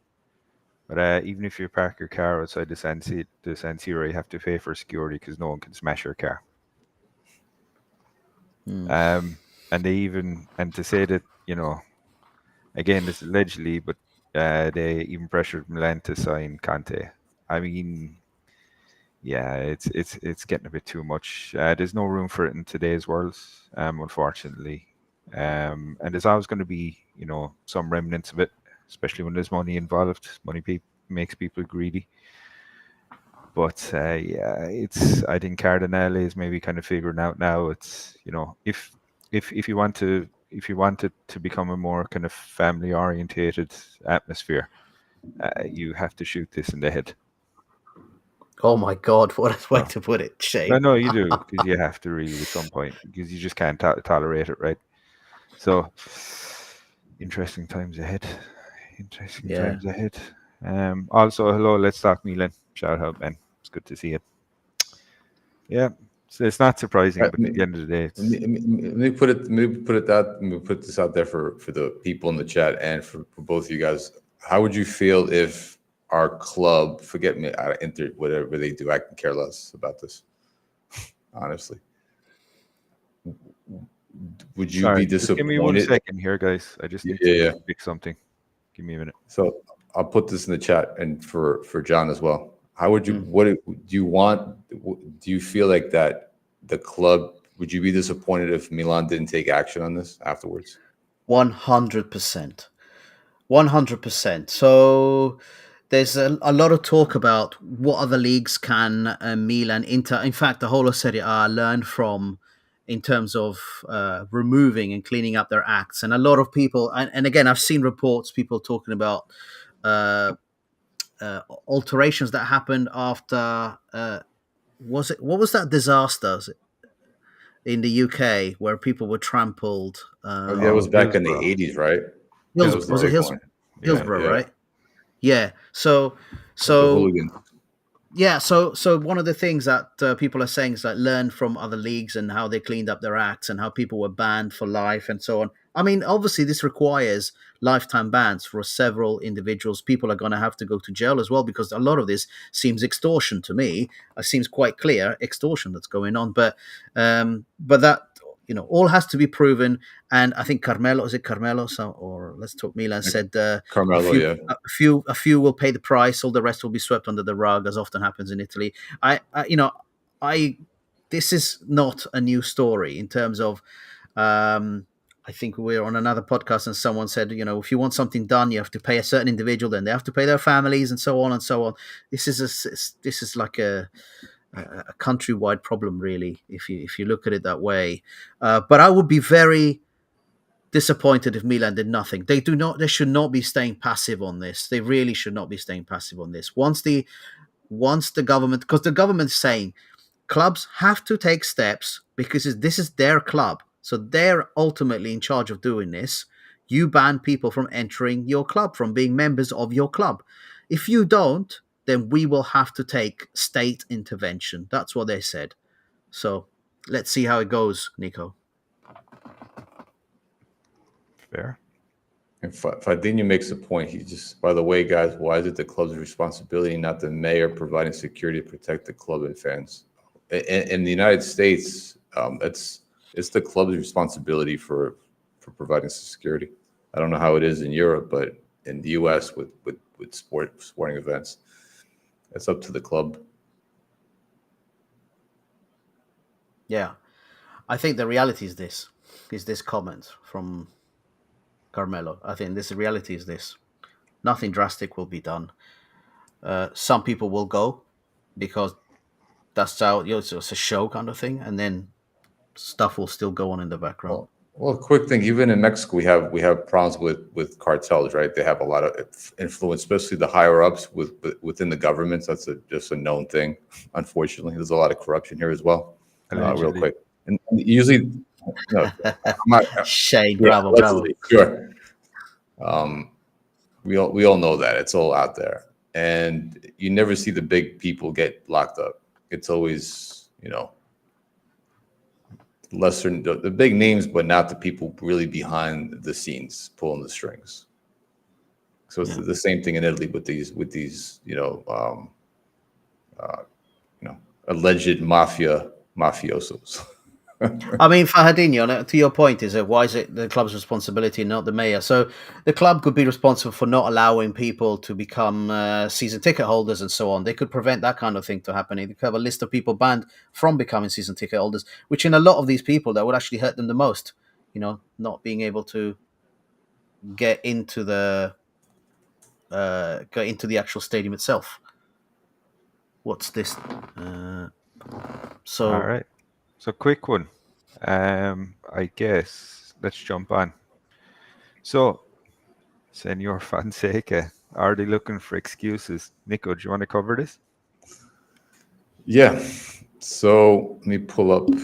But even if you park your car outside the San Siro, you have to pay for security because no one can smash your car. Hmm. And and to say that, again, this is allegedly, but they even pressured Milan to sign Conte. I mean, yeah, it's getting a bit too much. There's no room for it in today's world, unfortunately. And there's always going to be, some remnants of it, especially when there's money involved. Makes people greedy. But yeah, I think Cardinale is maybe kind of figuring out now. It's if you want it to become a more kind of family orientated atmosphere, you have to shoot this in the head. Oh my God, what a way So to put it, no, Shane. no, you do because you have to really at some point because you just can't tolerate it, right? So interesting times ahead. Interesting Yeah. times ahead. Also, hello, let's talk Milan. Shout out, man. It's good to see you. Yeah, so it's not surprising, Let but at me, the end of the day, it's let me put this out there for the people in the chat and for both of you guys. How would you feel if our club, forget me, I enter whatever they do, I can care less about this, honestly. Would you sorry. be Just give me one disappointed? second here, guys. I just Yeah, need yeah, to yeah. fix something. Give me a minute. So I'll put this in the chat and for John as well. How would you Mm. do you want do you feel like that the club would you be disappointed if Milan didn't take action on this afterwards? 100%. 100%. So there's a lot of talk about what other leagues can Milan, Inter, in fact, the whole of Serie A learn from in terms of removing and cleaning up their acts. And a lot of people, and again, I've seen reports, people talking about uh, alterations that happened after, what was that disaster in the UK where people were trampled? Oh, yeah, it was back in the Hillsborough. 80s, right? That was Hillsborough, the was it big one. Yeah, Hillsborough, yeah. right? Yeah. So, Bunch of so hooligans. yeah. So one of the things that people are saying is like learn from other leagues and how they cleaned up their acts and how people were banned for life and so on. I mean, obviously, this requires lifetime bans for several individuals. People are going to have to go to jail as well because a lot of this seems extortion to me. It seems quite clear extortion that's going on, but that all has to be proven. And I think Carmelo, is it Carmelo? So, or let's talk Milan Like said a Carmelo, few yeah. a few will pay the price, all the rest will be swept under the rug, as often happens in Italy. I this is not a new story in terms of. I think we were on another podcast and someone said, if you want something done, you have to pay a certain individual, then they have to pay their families, and so on and so on. This is like a countrywide problem, really, if you look at it that way. But I would be very disappointed if Milan did nothing. They should not be staying passive on this. They really should not be staying passive on this. Once the government, because the government's saying clubs have to take steps because this is their club, so they're ultimately in charge of doing this. You ban people from entering your club, from being members of your club. If you don't, then we will have to take state intervention. That's what they said. So let's see how it goes, Nico. Fair. And Fadinho makes a point. He just, by the way, guys, why is it the club's responsibility, not the mayor providing security to protect the club and fans? In the United States, it's the club's responsibility for providing security. I don't know how it is in Europe, but in the U.S. with sporting events, it's up to the club. Yeah, I think the reality is this comment from Carmelo. I think this reality is this: nothing drastic will be done. Some people will go. because that's how it's a show kind of thing, and then stuff will still go on in the background. Well, quick thing. Even in Mexico, we have problems with cartels, right? They have a lot of influence, especially the higher ups within the governments. That's just a known thing. Unfortunately, there's a lot of corruption here as well. Real Allegedly. quick, and usually, no, I'm not. Shade, Yeah, bravo, bravo. allegedly, sure. We all know that it's all out there, and you never see the big people get locked up. It's always lesser the big names, but not the people really behind the scenes pulling the strings. So it's the same thing in Italy with these alleged mafiosos. I mean, Fahadinho, to your point, is that why is it the club's responsibility, not the mayor? So the club could be responsible for not allowing people to become season ticket holders and so on. They could prevent that kind of thing to happening. They could have a list of people banned from becoming season ticket holders, which in a lot of these people, that would actually hurt them the most. Not being able to get into the actual stadium itself. What's this? So All right. So quick one. I guess let's jump on. So, Senor Fonseca, are they looking for excuses? Nico, do you want to cover this? Yeah. So let me pull up. I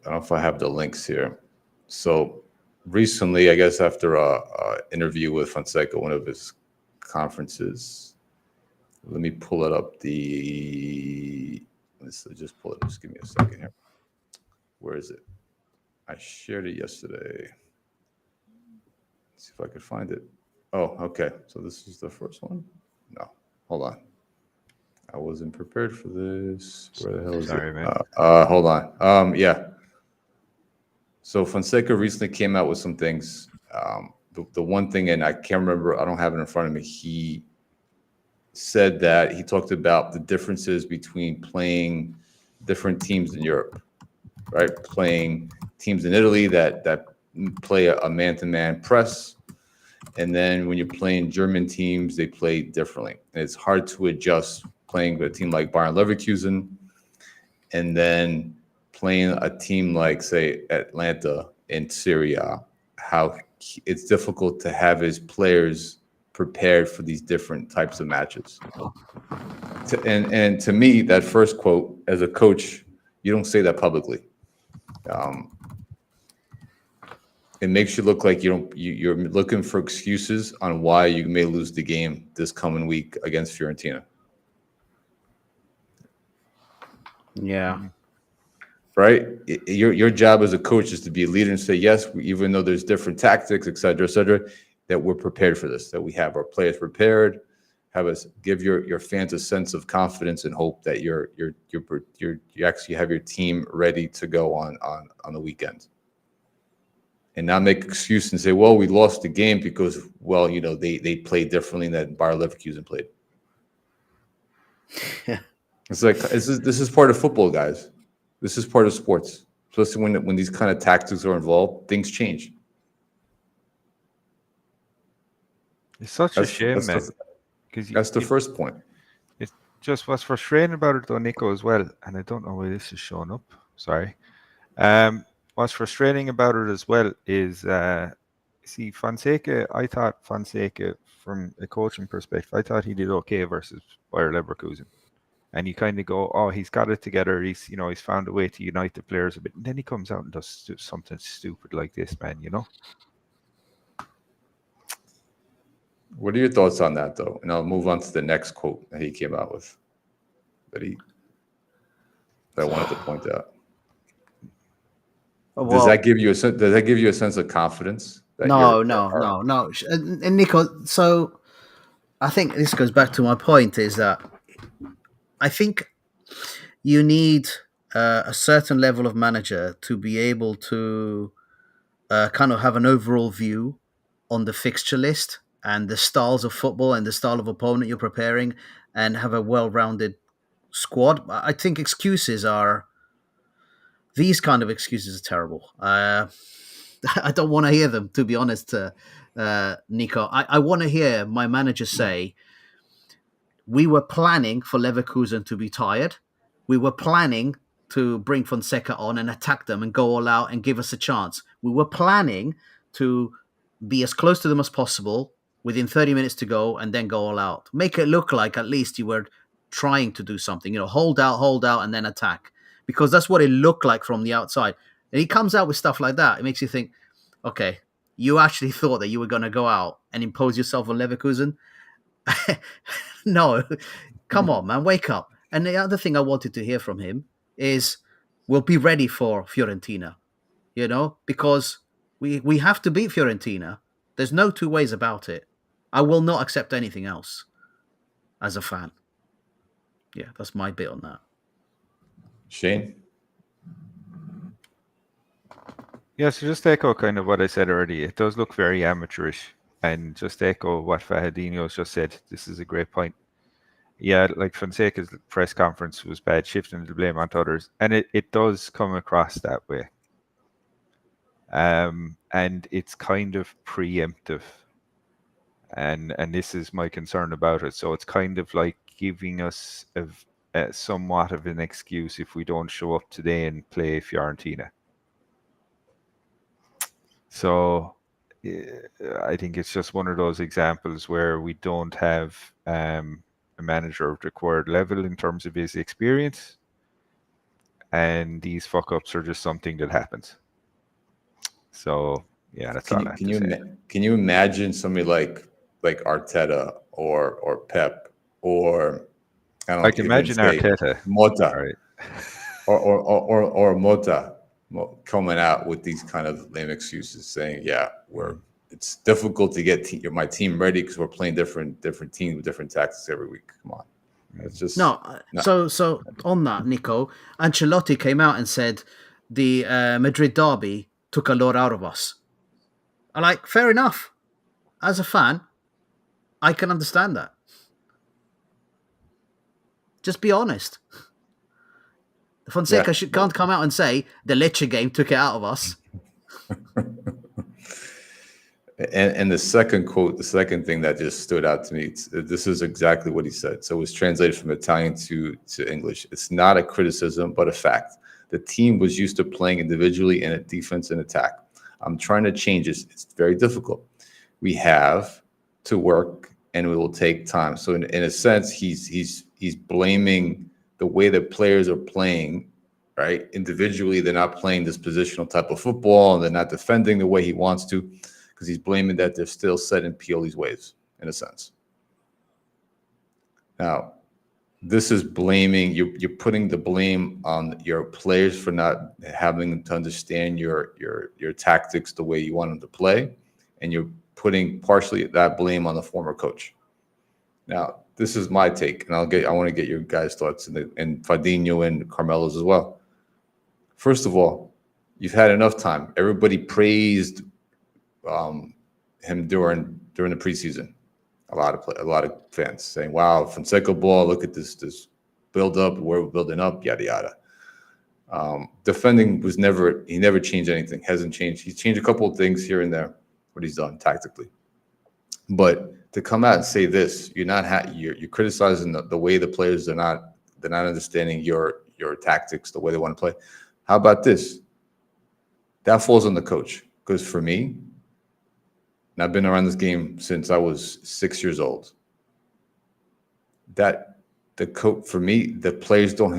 don't know if I have the links here. So recently, I guess after a interview with Fonseca, one of his conferences, let me pull it up. Let's just pull it. Just give me a second here. Where is it? I shared it yesterday. Let's see if I could find it. Oh, okay. So this is the first one. No, hold on. I wasn't prepared for this. Where the hell is Sorry, it? man. Hold on. Yeah. So Fonseca recently came out with some things. The one thing, and I can't remember, I don't have it in front of me. He said that he talked about the differences between playing different teams in Europe, right? Playing teams in Italy that play a man-to-man press, and then when you're playing German teams, they play differently. And it's hard to adjust playing with a team like Bayern Leverkusen, and then playing a team like, say, Atlanta in Syria. How it's difficult to have his players prepared for these different types of matches. And to me, that first quote, as a coach, you don't say that publicly. It makes you look like you're looking for excuses on why you may lose the game this coming week against Fiorentina. yeah. Right? Your job as a coach is to be a leader and say, yes, even though there's different tactics, et cetera, that we're prepared for this, that we have our players prepared, give your fans a sense of confidence and hope that you actually have your team ready to go on the weekend. And not make excuses and say, well, we lost the game because, well, they played differently than Bayer Leverkusen played. It's like, this is part of football, guys. This is part of sports. Especially when these kind of tactics are involved, things change. It's such a shame, man. That's the first point. It's just what's frustrating about it, though, Nico, as well, and I don't know why this is showing up. Sorry. What's frustrating about it as well is, see, Fonseca, I thought Fonseca, from a coaching perspective, I thought he did okay versus Bayer Leverkusen. And you kind of go, oh, he's got it together. He's found a way to unite the players a bit. And then he comes out and does something stupid like this, man, What are your thoughts on that, though? And I'll move on to the next quote that he came out with that I wanted to point out. Well, Does that give you a sense of confidence? No. And Nico, so I think this goes back to my point, is that I think you need a certain level of manager to be able to kind of have an overall view on the fixture list and the styles of football and the style of opponent you're preparing, and have a well-rounded squad. I think these kind of excuses are terrible. I don't want to hear them, to be honest, Nico. I want to hear my manager say, we were planning for Leverkusen to be tired. We were planning to bring Fonseca on and attack them and go all out and give us a chance. We were planning to be as close to them as possible within 30 minutes to go and then go all out. Make it look like at least you were trying to do something, hold out, and then attack. Because that's what it looked like from the outside. And he comes out with stuff like that. It makes you think, okay, you actually thought that you were going to go out and impose yourself on Leverkusen? No, come on, man, wake up. And the other thing I wanted to hear from him is, we'll be ready for Fiorentina, because we have to beat Fiorentina. There's no two ways about it. I will not accept anything else as a fan. Yeah, that's my bit on that. Shane? Yeah, so just to echo kind of what I said already, it does look very amateurish. And just to echo what Fahadinho just said, this is a great point. Yeah, like Fonseca's press conference was bad, shifting the blame onto others. And it does come across that way. And it's kind of preemptive. And this is my concern about it. So it's kind of like giving us somewhat of an excuse if we don't show up today and play Fiorentina. So I think it's just one of those examples where we don't have a manager of required level in terms of his experience, and these fuck ups are just something that happens. So yeah, that's all I have to say. Can you imagine somebody like Arteta or Pep or I can imagine Arteta, Mota, right, or Mota coming out with these kind of lame excuses, saying, "Yeah, it's difficult to get my team ready because we're playing different teams with different tactics every week." Come on, it's just no. So on that, Nico, Ancelotti came out and said the Madrid derby took a lot out of us. Fair enough. As a fan, I can understand that. Just be honest. Fonseca can't come out and say the Lecce game took it out of us. And the second quote, the second thing that just stood out to me, this is exactly what he said. So it was translated from Italian to English. It's not a criticism, but a fact. The team was used to playing individually in a defense and attack. I'm trying to change this. It's very difficult. We have to work, and it will take time. So in a sense, he's blaming the way that players are playing, right? Individually, they're not playing this positional type of football, and they're not defending the way he wants to, because he's blaming that they're still set in Pioli's ways, in a sense. Now, this is blaming, you're putting the blame on your players for not having to understand your tactics the way you want them to play, and you're putting partially that blame on the former coach. Now, this is my take, and I want to get your guys' thoughts, and Fadinho and Carmelo's as well. First of all, you've had enough time. Everybody praised him during the preseason. A lot of fans saying, "Wow, Fonseca ball! Look at this build up. We're building up, yada yada." Defending he never changed anything. Hasn't changed. He's changed a couple of things here and there, what he's done tactically. But to come out and say this, you're criticizing the way the players they're not understanding your tactics, the way they want to play. How about this? That falls on the coach, because for me, and I've been around this game since I was 6 years old. That the coach, for me, the players don't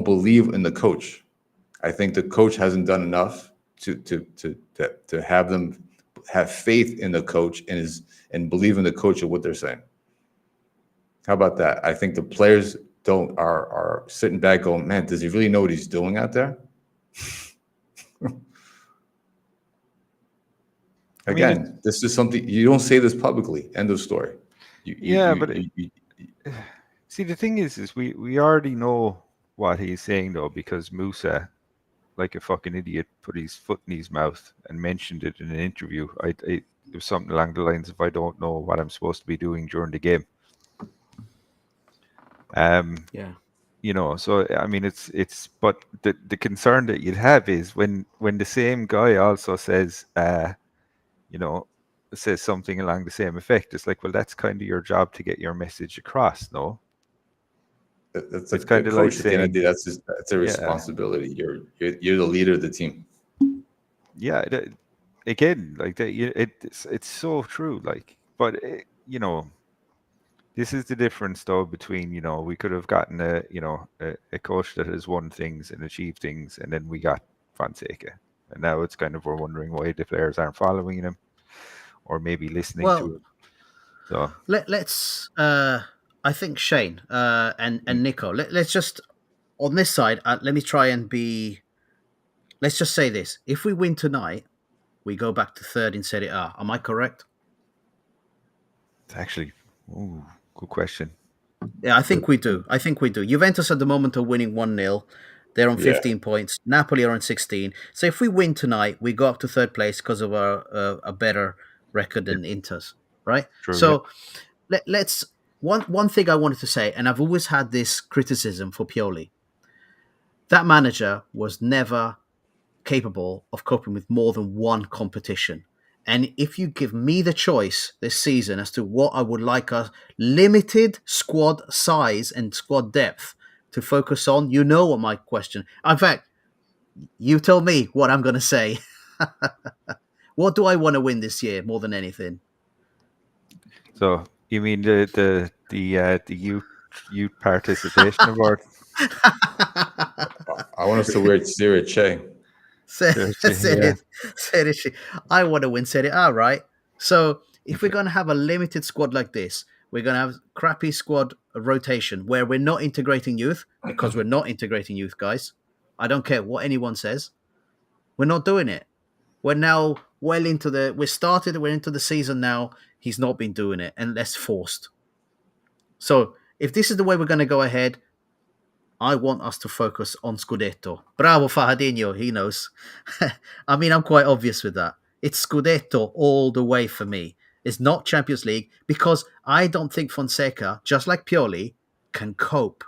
believe in the coach. I think the coach hasn't done enough to have them have faith in the coach and believe in the coach of what they're saying. How about that? I think the players are sitting back going, "Man, does he really know what he's doing out there?" Again, this is something you don't say this publicly. End of story. See, the thing is we already know what he's saying, though, because Musa, like a fucking idiot, put his foot in his mouth and mentioned it in an interview. It was something along the lines of, "I don't know what I'm supposed to be doing during the game." So I mean, it's but the concern that you'd have is when the same guy also says, says something along the same effect. It's like, well, that's kind of your job to get your message across. No, That's it's a kind of like coach at the end of saying, the day. That's a yeah, responsibility. You're the leader of the team. yeah. Again, like that, it's so true. Like, but this is the difference, though, between we could have gotten a coach that has won things and achieved things, and then we got Fonseca, and now it's kind of we're wondering why the players aren't following him or maybe listening to Well, him. So let's. I think Shane and mm, Nico. Let's just on this side. Let me try and be. Let's just say this: if we win tonight, we go back to third in Serie A. Am I correct? it's actually, ooh, good question. Yeah, I think we do. I think we do. Juventus at the moment are winning 1-0. They're on Yeah. 15 points. Napoli are on 16. So if we win tonight, we go up to third place because of a better record Yeah, than Inter's, right? true. Yeah. So let's one thing I wanted to say, and I've always had this criticism for Pioli. That manager was never capable of coping with more than one competition. And if you give me the choice this season as to what I would like a limited squad size and squad depth to focus on, you know what my question. In fact, you tell me what I'm going to say. What do I want to win this year more than anything? So you mean the youth participation award? I want us to wear Serie Che. Seriously, yeah. Serie C. I want to win Serie A, right? So if we're going to have a limited squad like this, we're going to have crappy squad rotation where we're not integrating youth because we're not integrating youth, guys. I don't care what anyone says. We're not doing it. We're now we're into the season now. He's not been doing it, and less forced. So if this is the way we're going to go ahead, I want us to focus on Scudetto. Bravo Fahadinho, he knows. I mean, I'm quite obvious with that. It's Scudetto all the way for me. It's not Champions League because I don't think Fonseca, just like Pioli, can cope.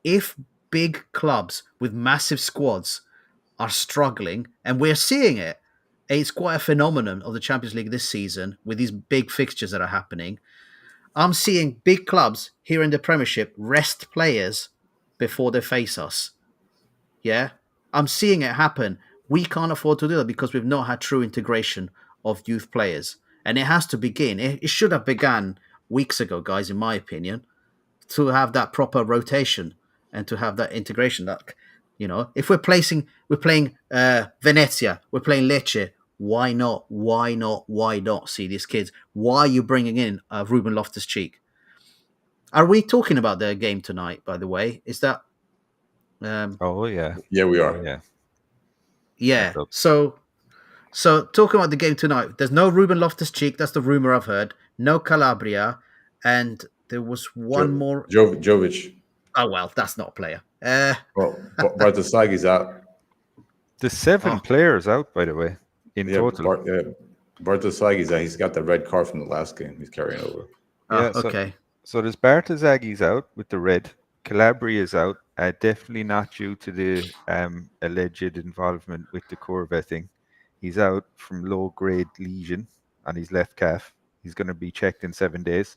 If big clubs with massive squads are struggling, and we're seeing it, it's quite a phenomenon of the Champions League this season with these big fixtures that are happening. I'm seeing big clubs here in the Premiership rest players before they face us. Yeah, I'm seeing it happen. We can't afford to do that because we've not had true integration of youth players, and it has to begin. It should have begun weeks ago, guys, in my opinion, to have that proper rotation and to have that integration. That if we're playing Venezia, we're playing Lecce. Why not? Why not? Why not? See these kids. Why are you bringing in Ruben Loftus-Cheek? Are we talking about the game tonight? By the way, is that Oh yeah. Yeah, we Oh are. yeah. yeah? That's up. So talking about the game tonight, there's no Ruben Loftus-Cheek. That's the rumor I've heard. No Calabria, and there was one more. Jovic. Oh well, that's not a player. Well, Bartosagi's out. There's 7 Oh, players out, by the way, in Yeah, total. Bartosagi's out. He's got the red card from the last game. He's carrying over. Yeah. So okay. there's Bartosaghi's out with the red. Calabria is out. Definitely not due to the alleged involvement with the Corvette thing. He's out from low-grade lesion on his left calf. He's going to be checked in 7 days.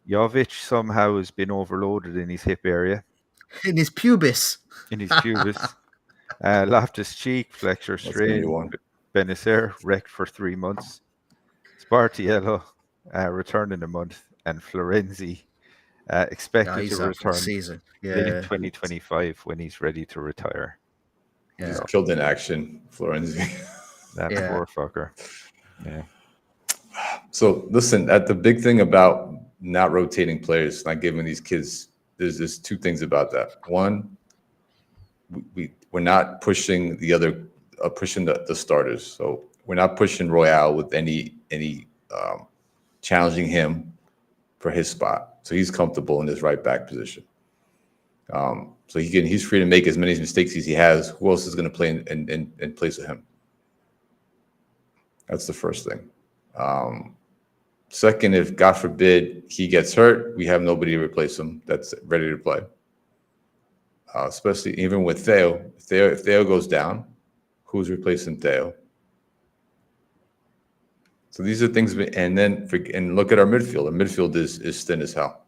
Jovic somehow has been overloaded in his hip area, In his pubis. in his pubis. Loftus Cheek, flexor That's going to be strain. one. Benacer, wrecked for 3 months. Spartiello, return in a month. And Florenzi, Yeah, expected to he's out for the return season. in Yeah, 2025 when he's ready to retire. He's yeah, killed in action, Florenzi. That yeah. poor fucker. Yeah. So listen, at the big thing about not rotating players, not giving these kids, there's 2 things about that. One, we're not pushing pushing the starters. So we're not pushing Royale with any challenging him for his spot. So he's comfortable in his right back position. So he's free to make as many mistakes as he has. Who else is going to play in place of him? That's the first thing. Second, if God forbid he gets hurt, we have nobody to replace him that's ready to play. Especially even with Theo. If Theo goes down, who's replacing Theo? So these are things, and then look at our midfield. Our midfield is thin as hell.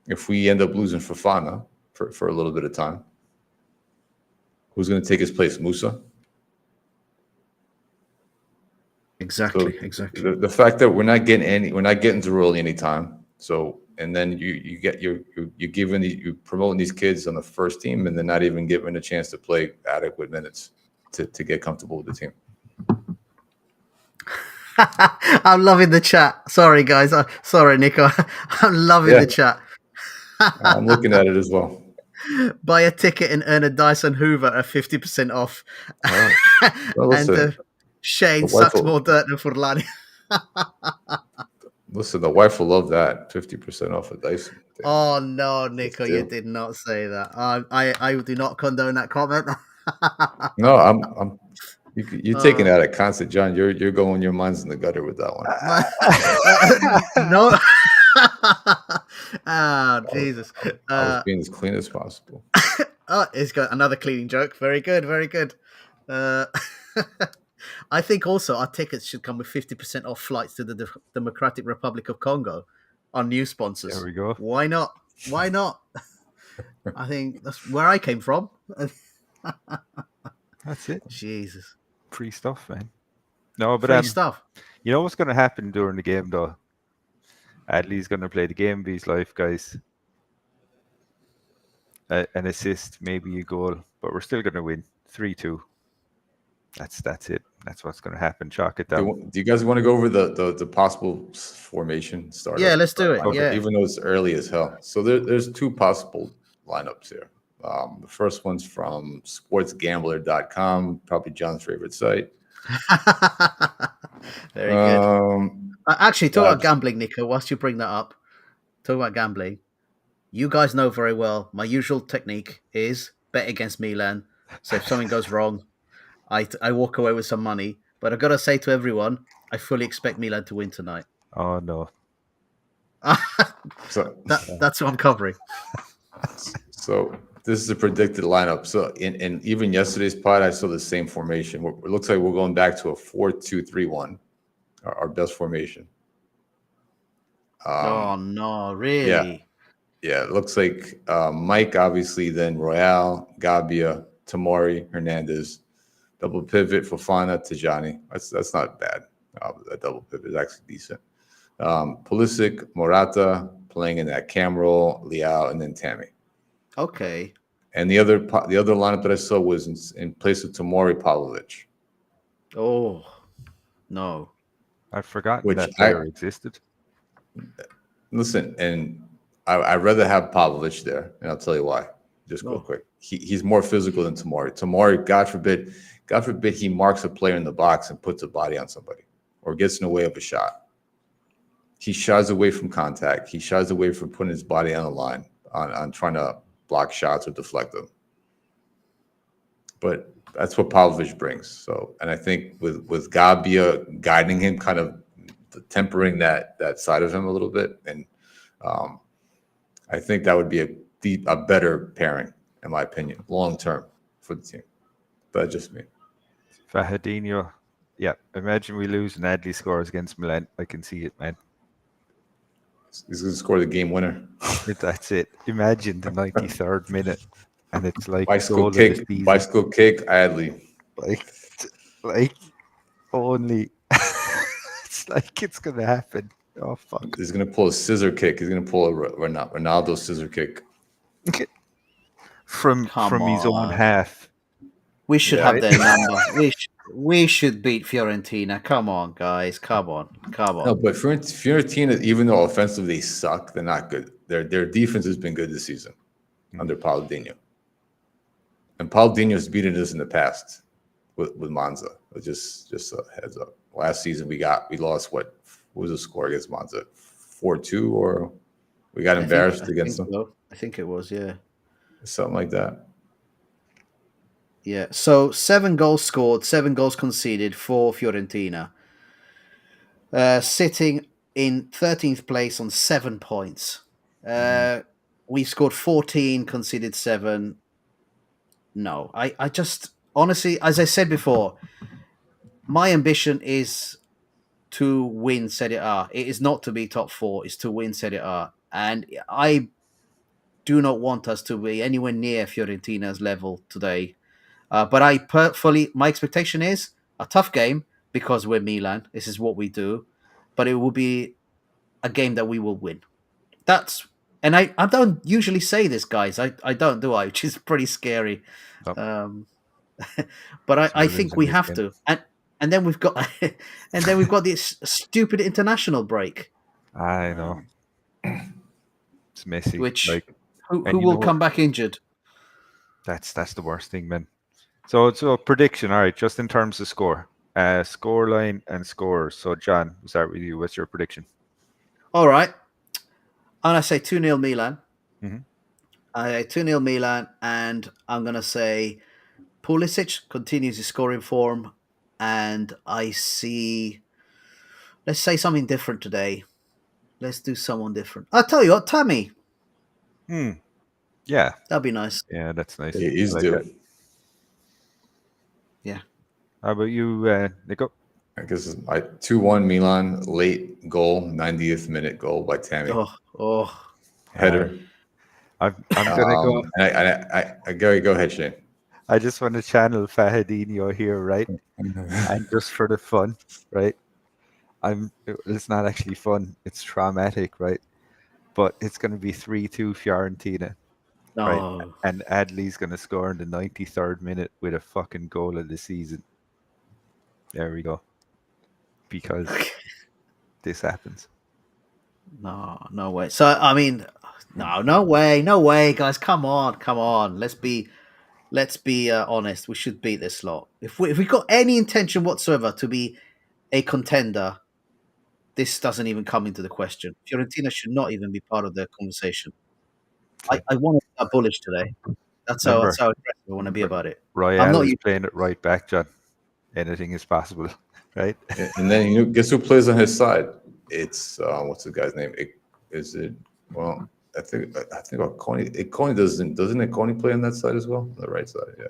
If we end up losing Fofana for a little bit of time, who's going to take his place? Musa. Exactly. So Exactly. the fact that we're not getting Zaroli anytime. So and then you're promoting these kids on the first team, and they're not even given a chance to play adequate minutes to get comfortable with the team. I'm loving the chat. Sorry, guys. Sorry, Nico. I'm loving the chat. I'm looking at it as well. Buy a ticket and earn a Dyson Hoover at 50% off. Well, listen, Shane the wife sucks more dirt than Furlani. Listen, the wife will love that 50% off a Dyson. Oh no, Nico, you did not say that. I do not condone that comment. No, you're taking that at concert, John. You're going your mind's in the gutter with that one. No. Oh, Jesus. I was being as clean as possible. Oh, he's got another cleaning joke. Very good, very good. I think also our tickets should come with 50% off flights to the Democratic Republic of Congo. Our new sponsors. There we go. Why not? Why not? I think that's where I came from. That's it. Jesus. Free stuff, man. No, but Free stuff. You know what's going to happen during the game, though? Adley's going to play the game of his life, guys. An assist, maybe a goal, but we're still going to win 3-2. That's it. That's what's going to happen. Chalk it down. Do you guys want to go over the possible formation startup? Yeah, let's do it. Okay. Yeah. Even though it's early as hell. So there's two possible lineups here. The first one's from sportsgambler.com, probably John's favorite site. Very good. Actually, talk about gambling, Nico, whilst you bring that up. Talk about gambling. You guys know very well, my usual technique is bet against Milan. So if something goes wrong, I walk away with some money. But I've got to say to everyone, I fully expect Milan to win tonight. Oh, no. That's what I'm covering. So this is a predicted lineup. So in even yesterday's pod, I saw the same formation. It looks like we're going back to a 4-2-3-1, our best formation. Oh, no, really? Yeah, it looks like Mike, obviously, then Royale, Gabia, Tamori, Hernandez, double pivot, Fofana, Tijani. That's not bad. That double pivot is actually decent. Pulisic, Morata, playing in that cam role, Leao, and then Tammy. Okay. And the other lineup that I saw was in place of Tamori, Pavlovic. Oh, no. I've forgotten that player existed. Listen, and I'd rather have Pavlovic there, and I'll tell you why. Just real quick. He's more physical than Tamori. Tamori, God forbid he marks a player in the box and puts a body on somebody or gets in the way of a shot. He shies away from contact. He shies away from putting his body on the line, on trying to block shots or deflect them. But that's what Pavlovic brings. So, and I think with Gabia guiding him, kind of tempering that side of him a little bit, and I think that would be a better pairing, in my opinion, long term for the team. But just me. Fahadinho. Yeah, imagine we lose and Adley scores against Milan. I can see it, man. He's going to score the game winner. That's it. Imagine the 93rd minute, and it's like bicycle kick, Adley. Like only. It's like it's going to happen. Oh fuck! He's going to pull a scissor kick. He's going to pull a Ronaldo scissor kick from his own half. We should have their number. We should beat Fiorentina. Come on, guys. Come on. No, but Fiorentina, even though offensively they suck, they're not good. Their defense has been good this season under Paulinho. And Paulinho's beaten us in the past with Monza. Just a heads up. Last season we lost what was the score against Monza? 4-2, or we got embarrassed against them? I think it was, yeah. Something like that. Yeah, so 7 goals scored, 7 goals conceded for Fiorentina. Sitting in 13th place on 7 points. We scored 14, conceded 7. No, I just, honestly, as I said before, my ambition is to win Serie A. It is not to be top four. It's to win Serie A. And I do not want us to be anywhere near Fiorentina's level today. But my expectation is a tough game because we're Milan. This is what we do. But it will be a game that we will win. And I don't usually say this, guys. I don't, do I? Which is pretty scary. Nope. But I Silence think in we this have game. to. And then we've got this stupid international break. I know. It's messy. Which Like, who and you will know come back injured? that's the worst thing, man. So prediction. All right, just in terms of score line and scores. So John, we'll start with you. What's your prediction? All right. I'm gonna say 2-0 Milan. Mhm. 2-0 Milan, and I'm gonna say Pulisic continues his scoring form, and I see. Let's say something different today. Let's do someone different. I'll tell you what, Tammy. Yeah, That'd be nice. yeah, that's nice. He's I like due. that. Yeah. How about you, Nico? I guess it's my 2-1 Milan, late goal, 90th minute goal by Tammy. Oh. Header. I'm gonna go. I go ahead, Shane. I just want to channel Fahadinho here, right? And just for the fun, right? It's not actually fun. It's traumatic, right? But it's going to be 3-2 Fiorentina, right? No. And Adley's going to score in the 93rd minute with a fucking goal of the season. There we go. Because this happens. No way. So I mean, no way, guys. Come on. Let's be honest. We should beat this lot. If we got any intention whatsoever to be a contender, this doesn't even come into the question. Fiorentina should not even be part of the conversation. Okay. I want to be bullish today. That's how aggressive I want to be about it. Royale is playing it right back, John. Anything is possible, right? And then guess who plays on his side? It's what's the guy's name? Well, I think Coney. Doesn't Coney play on that side as well? On the right side, yeah.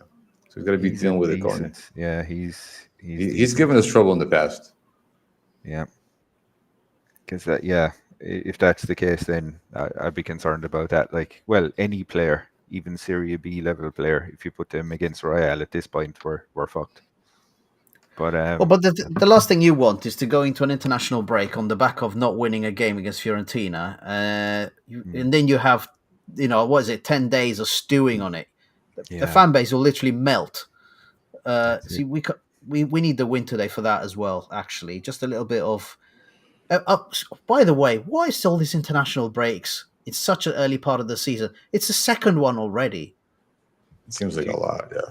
So he's got to be dealing with it, Coney. Yeah, he's given us trouble in the past. Yeah. Because if that's the case, then I'd be concerned about that. Like, well, any player, even Serie B level player, if you put them against Royale at this point, we're fucked. But the last thing you want is to go into an international break on the back of not winning a game against Fiorentina, and then you have, 10 days of stewing on it. The fan base will literally melt. See, we need the win today for that as well. Actually, just a little bit of. By the way, why is all these international breaks? It's such an early part of the season. It's the second one already. It seems like a lot, yeah.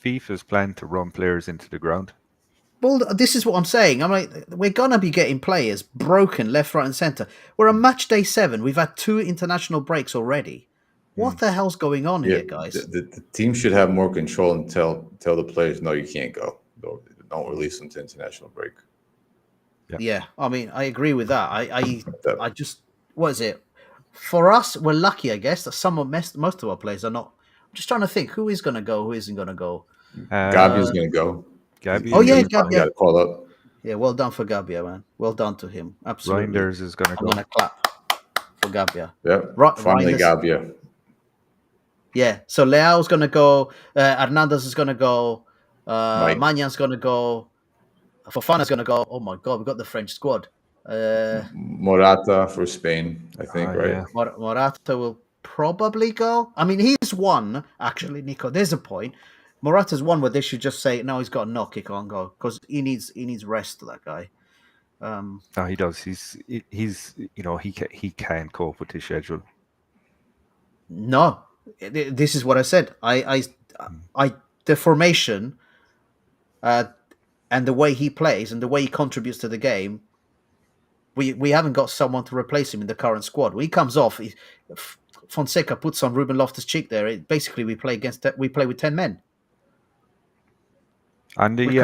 FIFA's plan to run players into the ground. Well, this is what I'm saying. I'm like, we're gonna be getting players broken left, right, and centre. We're on match day 7. We've had 2 international breaks already. What the hell's going on here, guys? The team should have more control and tell the players, no, you can't go. Don't release them to international break. Yeah, I mean, I agree with that. I just, what is it? For us, we're lucky, I guess, that most of our players are not. I'm just trying to think who is going to go, who isn't going to go. Gabi's going to go. Gabi. Oh yeah, Gabi got called up. Yeah, well done for Gabbia, man. Well done to him. Absolutely. Reinders is going to go. I'm going to clap for Gabbia. Yeah, finally Gabbia. Yeah, so Leao's going to go. Hernandez is going to go. Magnan's going to go. Fofana's going to go. Oh my God, we got the French squad. Morata for Spain, I think, right? Yeah. Morata will probably go. I mean, he's one, actually, Nico. There's a point. Morata's one where they should just say, no, he's got a knock, he can't go. Because he needs rest, that guy. No, he does. He's he can't cope with his schedule. No. This is what I said. The formation and the way he plays and the way he contributes to the game, we haven't got someone to replace him in the current squad. When he comes off, Fonseca puts on Ruben Loftus-Cheek there. Basically, we play with 10 men. On the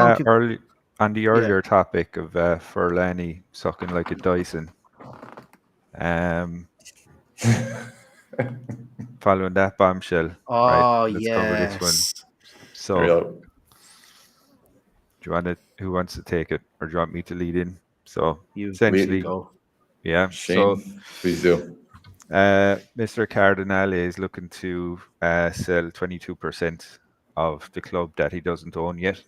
earlier topic of Furlani sucking like a Dyson, following that bombshell. Oh, right, let's cover this one. So, do you want to? Who wants to take it, or do you want me to lead in? So You essentially, go. yeah. So Shane, please do. Mr. Cardinale is looking to sell 22% of the club that he doesn't own yet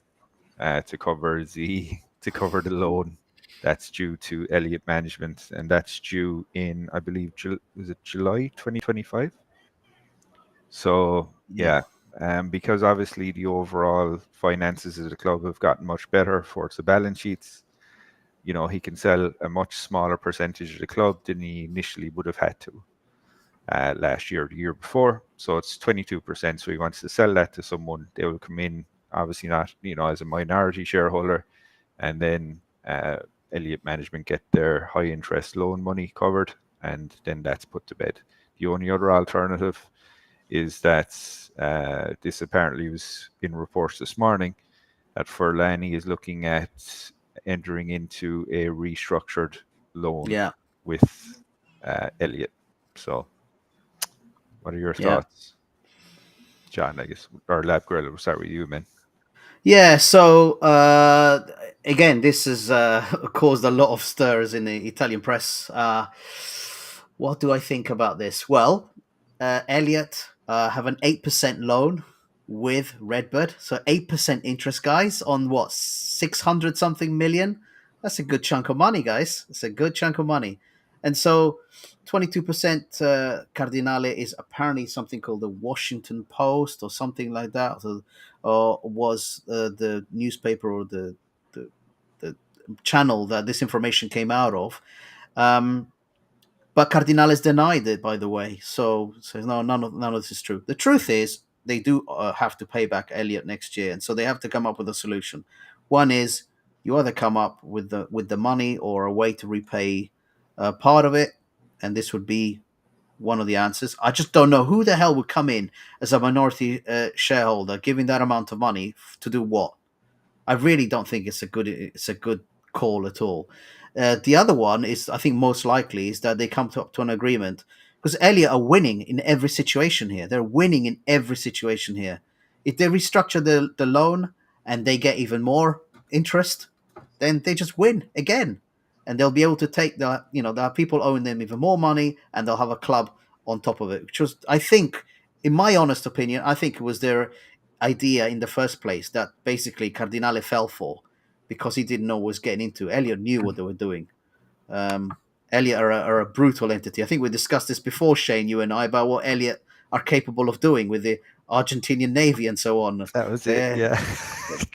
to cover the loan that's due to Elliott Management, and that's due in, I believe, was it July 2025? So Yeah. yeah, because obviously the overall finances of the club have gotten much better for the balance sheets. He can sell a much smaller percentage of the club than he initially would have had to last year or the year before. So it's 22%. So he wants to sell that to someone. They will come in, obviously not, as a minority shareholder, and then Elliott Management get their high interest loan money covered, and then that's put to bed. The only other alternative is that this apparently was in reports this morning that Furlani is looking at entering into a restructured loan Yeah. with Elliott. So, what are your Yeah. thoughts, John? I guess, or Lab Grill, we'll start with you, man. Yeah, so again, this has caused a lot of stirs in the Italian press. What do I think about this? Well, Elliot have an 8% loan with Redbird. So 8% interest, guys, on what, 600 something million? That's a good chunk of money, guys. It's a good chunk of money. And so 22% Cardinale is apparently something called the Washington Post or something like that. So, or was the newspaper or the the channel that this information came out of. Um, but Cardinales denied it, by the way. So says no, none of this is true. The truth is they do have to pay back Elliot next year, and so they have to come up with a solution. One is you either come up with the money or a way to repay part of it, and this would be one of the answers. I just don't know who the hell would come in as a minority shareholder, giving that amount of money to do what. I really don't think it's a good call at all. The other one is, I think, most likely is that they come to an agreement because Elliot are winning in every situation here. They're winning in every situation here. If they restructure the loan and they get even more interest, then they just win again, and they'll be able to take the people owing them even more money, and they'll have a club on top of it. Which was, I think, in my honest opinion, I think it was their idea in the first place that basically Cardinale fell for because he didn't know what was getting into. Elliot knew what they were doing. Um, Elliot are a brutal entity. I think we discussed this before, Shane, you and I, about what Elliot are capable of doing with the Argentinian Navy and so on. That was it. They Yeah,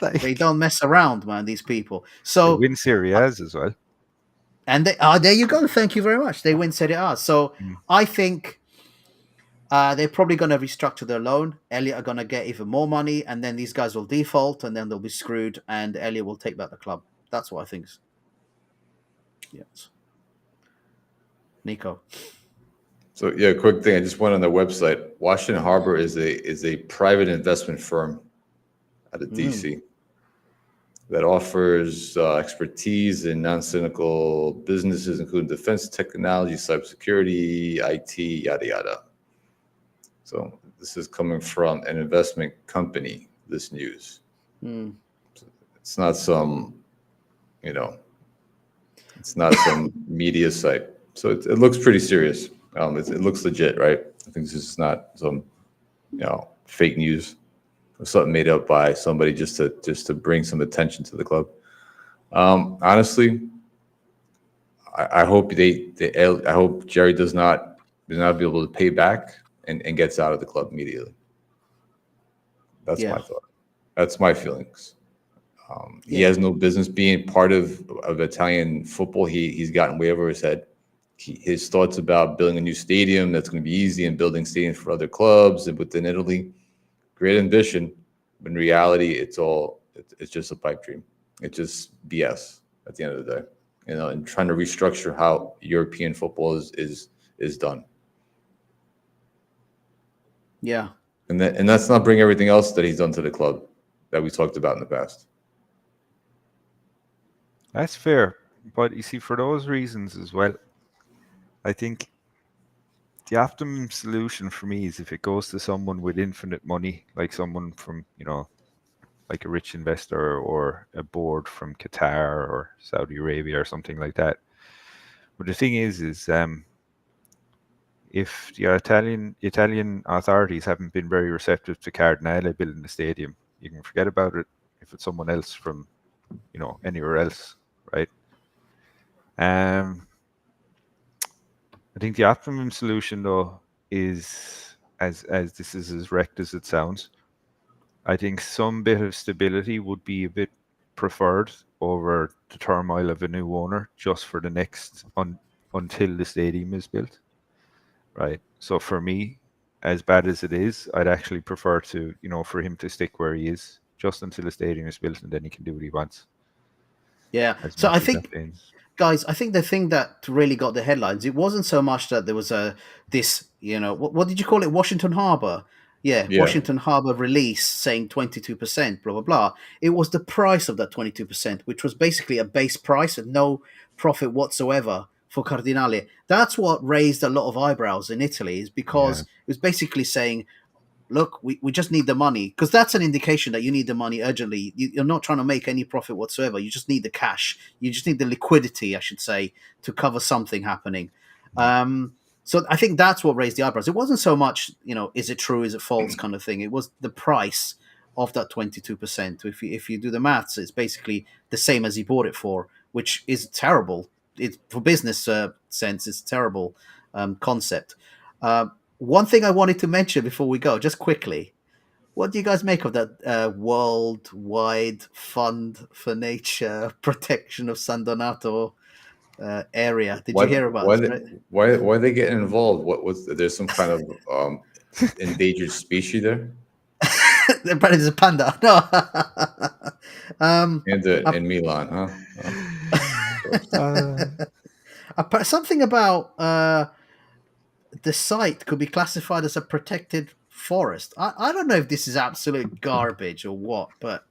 they like don't mess around, man. These people. they So win Serie A's as well. and there you go. Thank you very much. They win Serie A. So Mm. I think they're probably going to restructure their loan. Elliot are going to get even more money, and then these guys will default, and then they'll be screwed, and Elliot will take back the club. That's what I think. Yes. Nico. So yeah, quick thing. I just went on their website. Washington Harbor is a private investment firm out of Mm. DC that offers expertise in non-cynical businesses, including defense technology, cybersecurity, IT, yada yada. So this is coming from an investment company. This news. Mm. It's not some, you know, it's not some media site. So it looks pretty serious. It looks legit, right? I think this is not some, fake news or something made up by somebody just to bring some attention to the club. Honestly, I hope I hope Jerry does not be able to pay back and gets out of the club immediately. That's Yeah. my thought. That's my feelings. He Yeah. has no business being part of Italian football. He's gotten way over his head. His thoughts about building a new stadium that's going to be easy and building stadiums for other clubs and within Italy, great ambition, but in reality, it's just a pipe dream. It's just BS at the end of the day. And trying to restructure how European football is done, Yeah. and that's not bring everything else that he's done to the club that we talked about in the past. That's fair, but you see, for those reasons as well, I think the optimum solution for me is if it goes to someone with infinite money, like someone from like a rich investor or a board from Qatar or Saudi Arabia or something like that. But the thing is if the Italian authorities haven't been very receptive to Cardinale building the stadium, you can forget about it if it's someone else from, anywhere else, right? Um, I think the optimum solution though is as this is as wrecked as it sounds. I think some bit of stability would be a bit preferred over the turmoil of a new owner just for the next until the stadium is built, right? So for me, as bad as it is, I'd actually prefer to, for him to stick where he is just until the stadium is built, and then he can do what he wants Yeah. as So I much as that think, pains. guys, I think the thing that really got the headlines, it wasn't so much that there was what did you call it, Washington Harbor? Yeah, Yeah. Washington Harbor release saying 22%, blah blah blah. It was the price of that 22%, which was basically a base price and no profit whatsoever for Cardinale. That's what raised a lot of eyebrows in Italy, is because Yeah. it was basically saying, look, we just need the money, because that's an indication that you need the money urgently. You're not trying to make any profit whatsoever. You just need the cash. You just need the liquidity, I should say, to cover something happening. Yeah. So I think that's what raised the eyebrows. It wasn't so much, is it true, is it false kind of thing. It was the price of that 22%. If you do the maths, it's basically the same as he bought it for, which is terrible. It's for business sense, it's a terrible concept. Uh, One thing I wanted to mention before we go, just quickly, what do you guys make of that worldwide fund for nature protection of San Donato area? Did Why you hear about why this? they, Right? why are they getting involved? What was there's some kind of endangered species there? Apparently, there's a panda. No, um, And uh, in Milan, huh? Of course. Uh, something about the site could be classified as a protected forest. I don't know if this is absolute garbage or what, but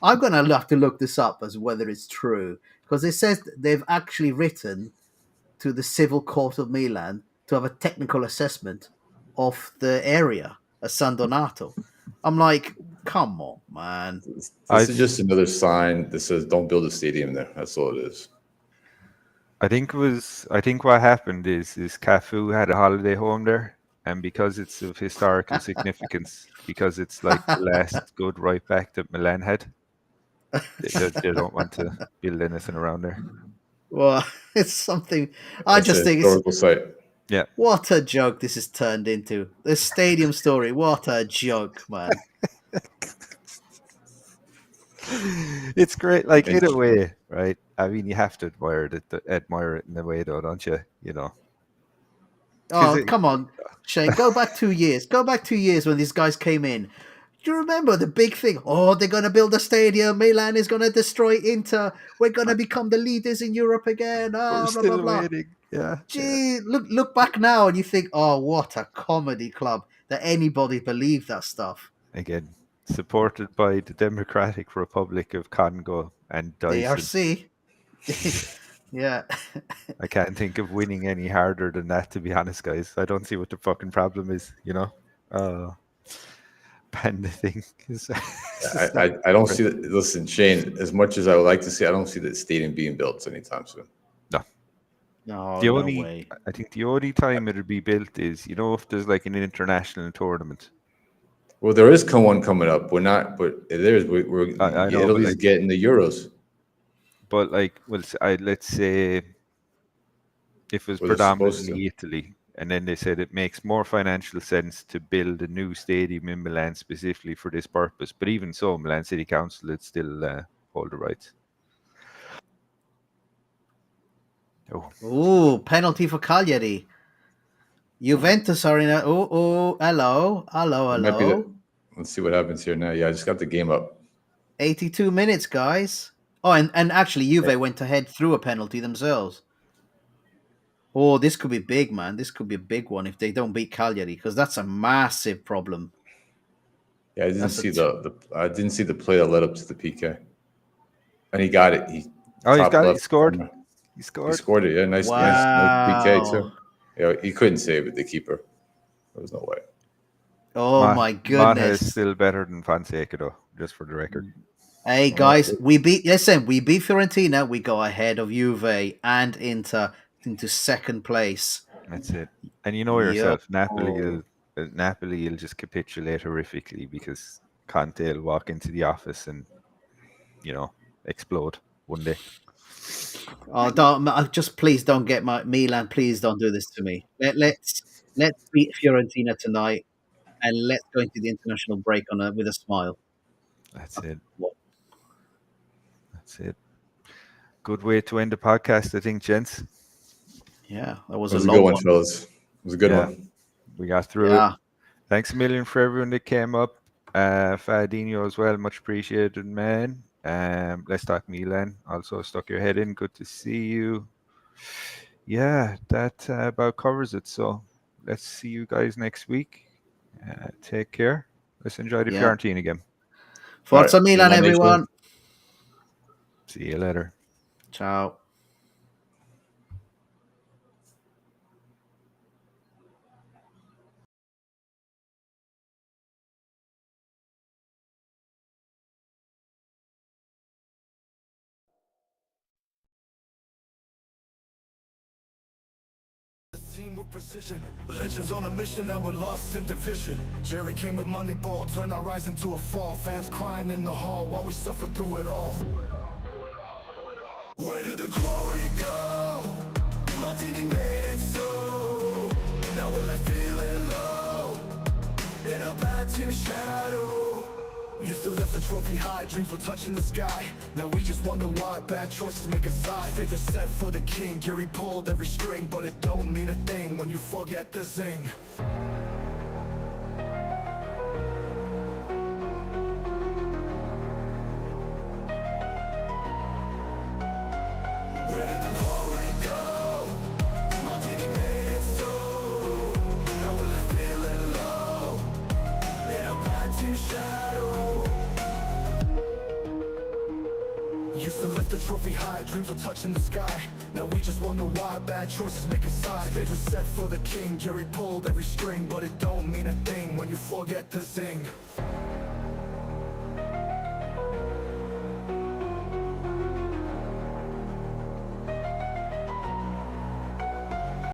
I'm going to have to look this up as whether it's true, because it says that they've actually written to the Civil Court of Milan to have a technical assessment of the area of San Donato. I'm like, come on, man. This is I've just another sign that says don't build a stadium there. That's all it is. I think what happened is Cafu had a holiday home there, and because it's of historical significance, because it's like the last good right back that Milan had, they don't want to build anything around there. Well, it's something. I It's a just think it's historical site. Yeah, what a joke this has turned into. The stadium story. What a joke, man. it's great. Like And in a way, right? I mean, you have to admire it in a way, though, don't you? Because Oh, come on, Shane. Go back 2 years. Go back 2 years when these guys came in. Do you remember the big thing? Oh, they're going to build a stadium. Milan is going to destroy Inter. We're going to become the leaders in Europe again. we're Ah, blah blah still blah. waiting. Yeah, yeah. Gee, look back now and you think, oh, what a comedy club that anybody believed that stuff. Again, supported by the Democratic Republic of Congo and The Dyson. ARC. Yeah. I can't think of winning any harder than that, to be honest, guys. I don't see what the fucking problem is. Uh, panda thing is just not I don't great. see that. Listen, Shane, as much as I would like to see, I don't see the stadium being built anytime soon. No. No, The no only, way. I think the only time it'll be built is, if there's like an international tournament. Well, there is one coming up. We're not, but there's we're I know, Italy's getting the Euros but like, well, let's say if it was where they're supposed to. predominantly Italy, and then they said it makes more financial sense to build a new stadium in Milan specifically for this purpose. But even so, Milan City Council would still hold the rights. Oh, Ooh, penalty for Cagliari. Juventus are in a. Hello. Hello, It might be hello. that. Let's see what happens here now. Yeah, I just got the game up. 82 minutes, guys. Oh, and actually, Juve went ahead through a penalty themselves. Oh, this could be big, man. This could be a big one if they don't beat Cagliari, because that's a massive problem. Yeah, I didn't That's a see I didn't see the play that led up to the PK, and he got it. He he's top got it. He left scored. corner. He He scored. scored it. Yeah, nice PK wow. too. Yeah, he couldn't save it. The keeper. There was no way. Oh my Mata is goodness. still better than Fonseca, though, just for the record. Hey guys, we beat Fiorentina, we go ahead of Juve and Inter into second place. That's it. And you know Yep. yourself, Napoli will just capitulate horrifically because Conte will walk into the office and, explode one day. Oh, just please don't get my Milan. Please don't do this to me. Let's beat Fiorentina tonight, and let's go into the international break with a smile. That's it. That's it. Good way to end the podcast, I think, gents. Yeah, that was It a was a long good one, one. fellas. It was a good Yeah. one. We got through Yeah, it. Thanks a million for everyone that came up. Fadinho as well, much appreciated, man. Let's talk Milan. Also stuck your head in. Good to see you. Yeah, that about covers it. So let's see you guys next week. Take care. Let's enjoy the yeah. Fiorentina game. Forza All right, Milan, Milan Nation. everyone. See you later. Ciao. Team with precision, legends on a mission that were lost in division. Jerry came with Moneyball, turned our rise into a fall. Fans crying in the hall while we suffer through it all. Where did the glory go? Martini made it so. Now we're left feeling low in a bad team shadow. Used to lift the trophy high, dreams were touching the sky. Now we just wonder why, bad choices make us sigh. Favorite set for the king, Gary pulled every string, but it don't mean a thing when you forget the zing. Where did the glory go? Martini made it so. Now we're left feeling low in a bad team shadow. Used to lift the trophy high, dreams were touching the sky. Now we just wonder why, bad choices make us sigh. Favorite set for the king, Jerry pulled every string, but it don't mean a thing when you forget the zing.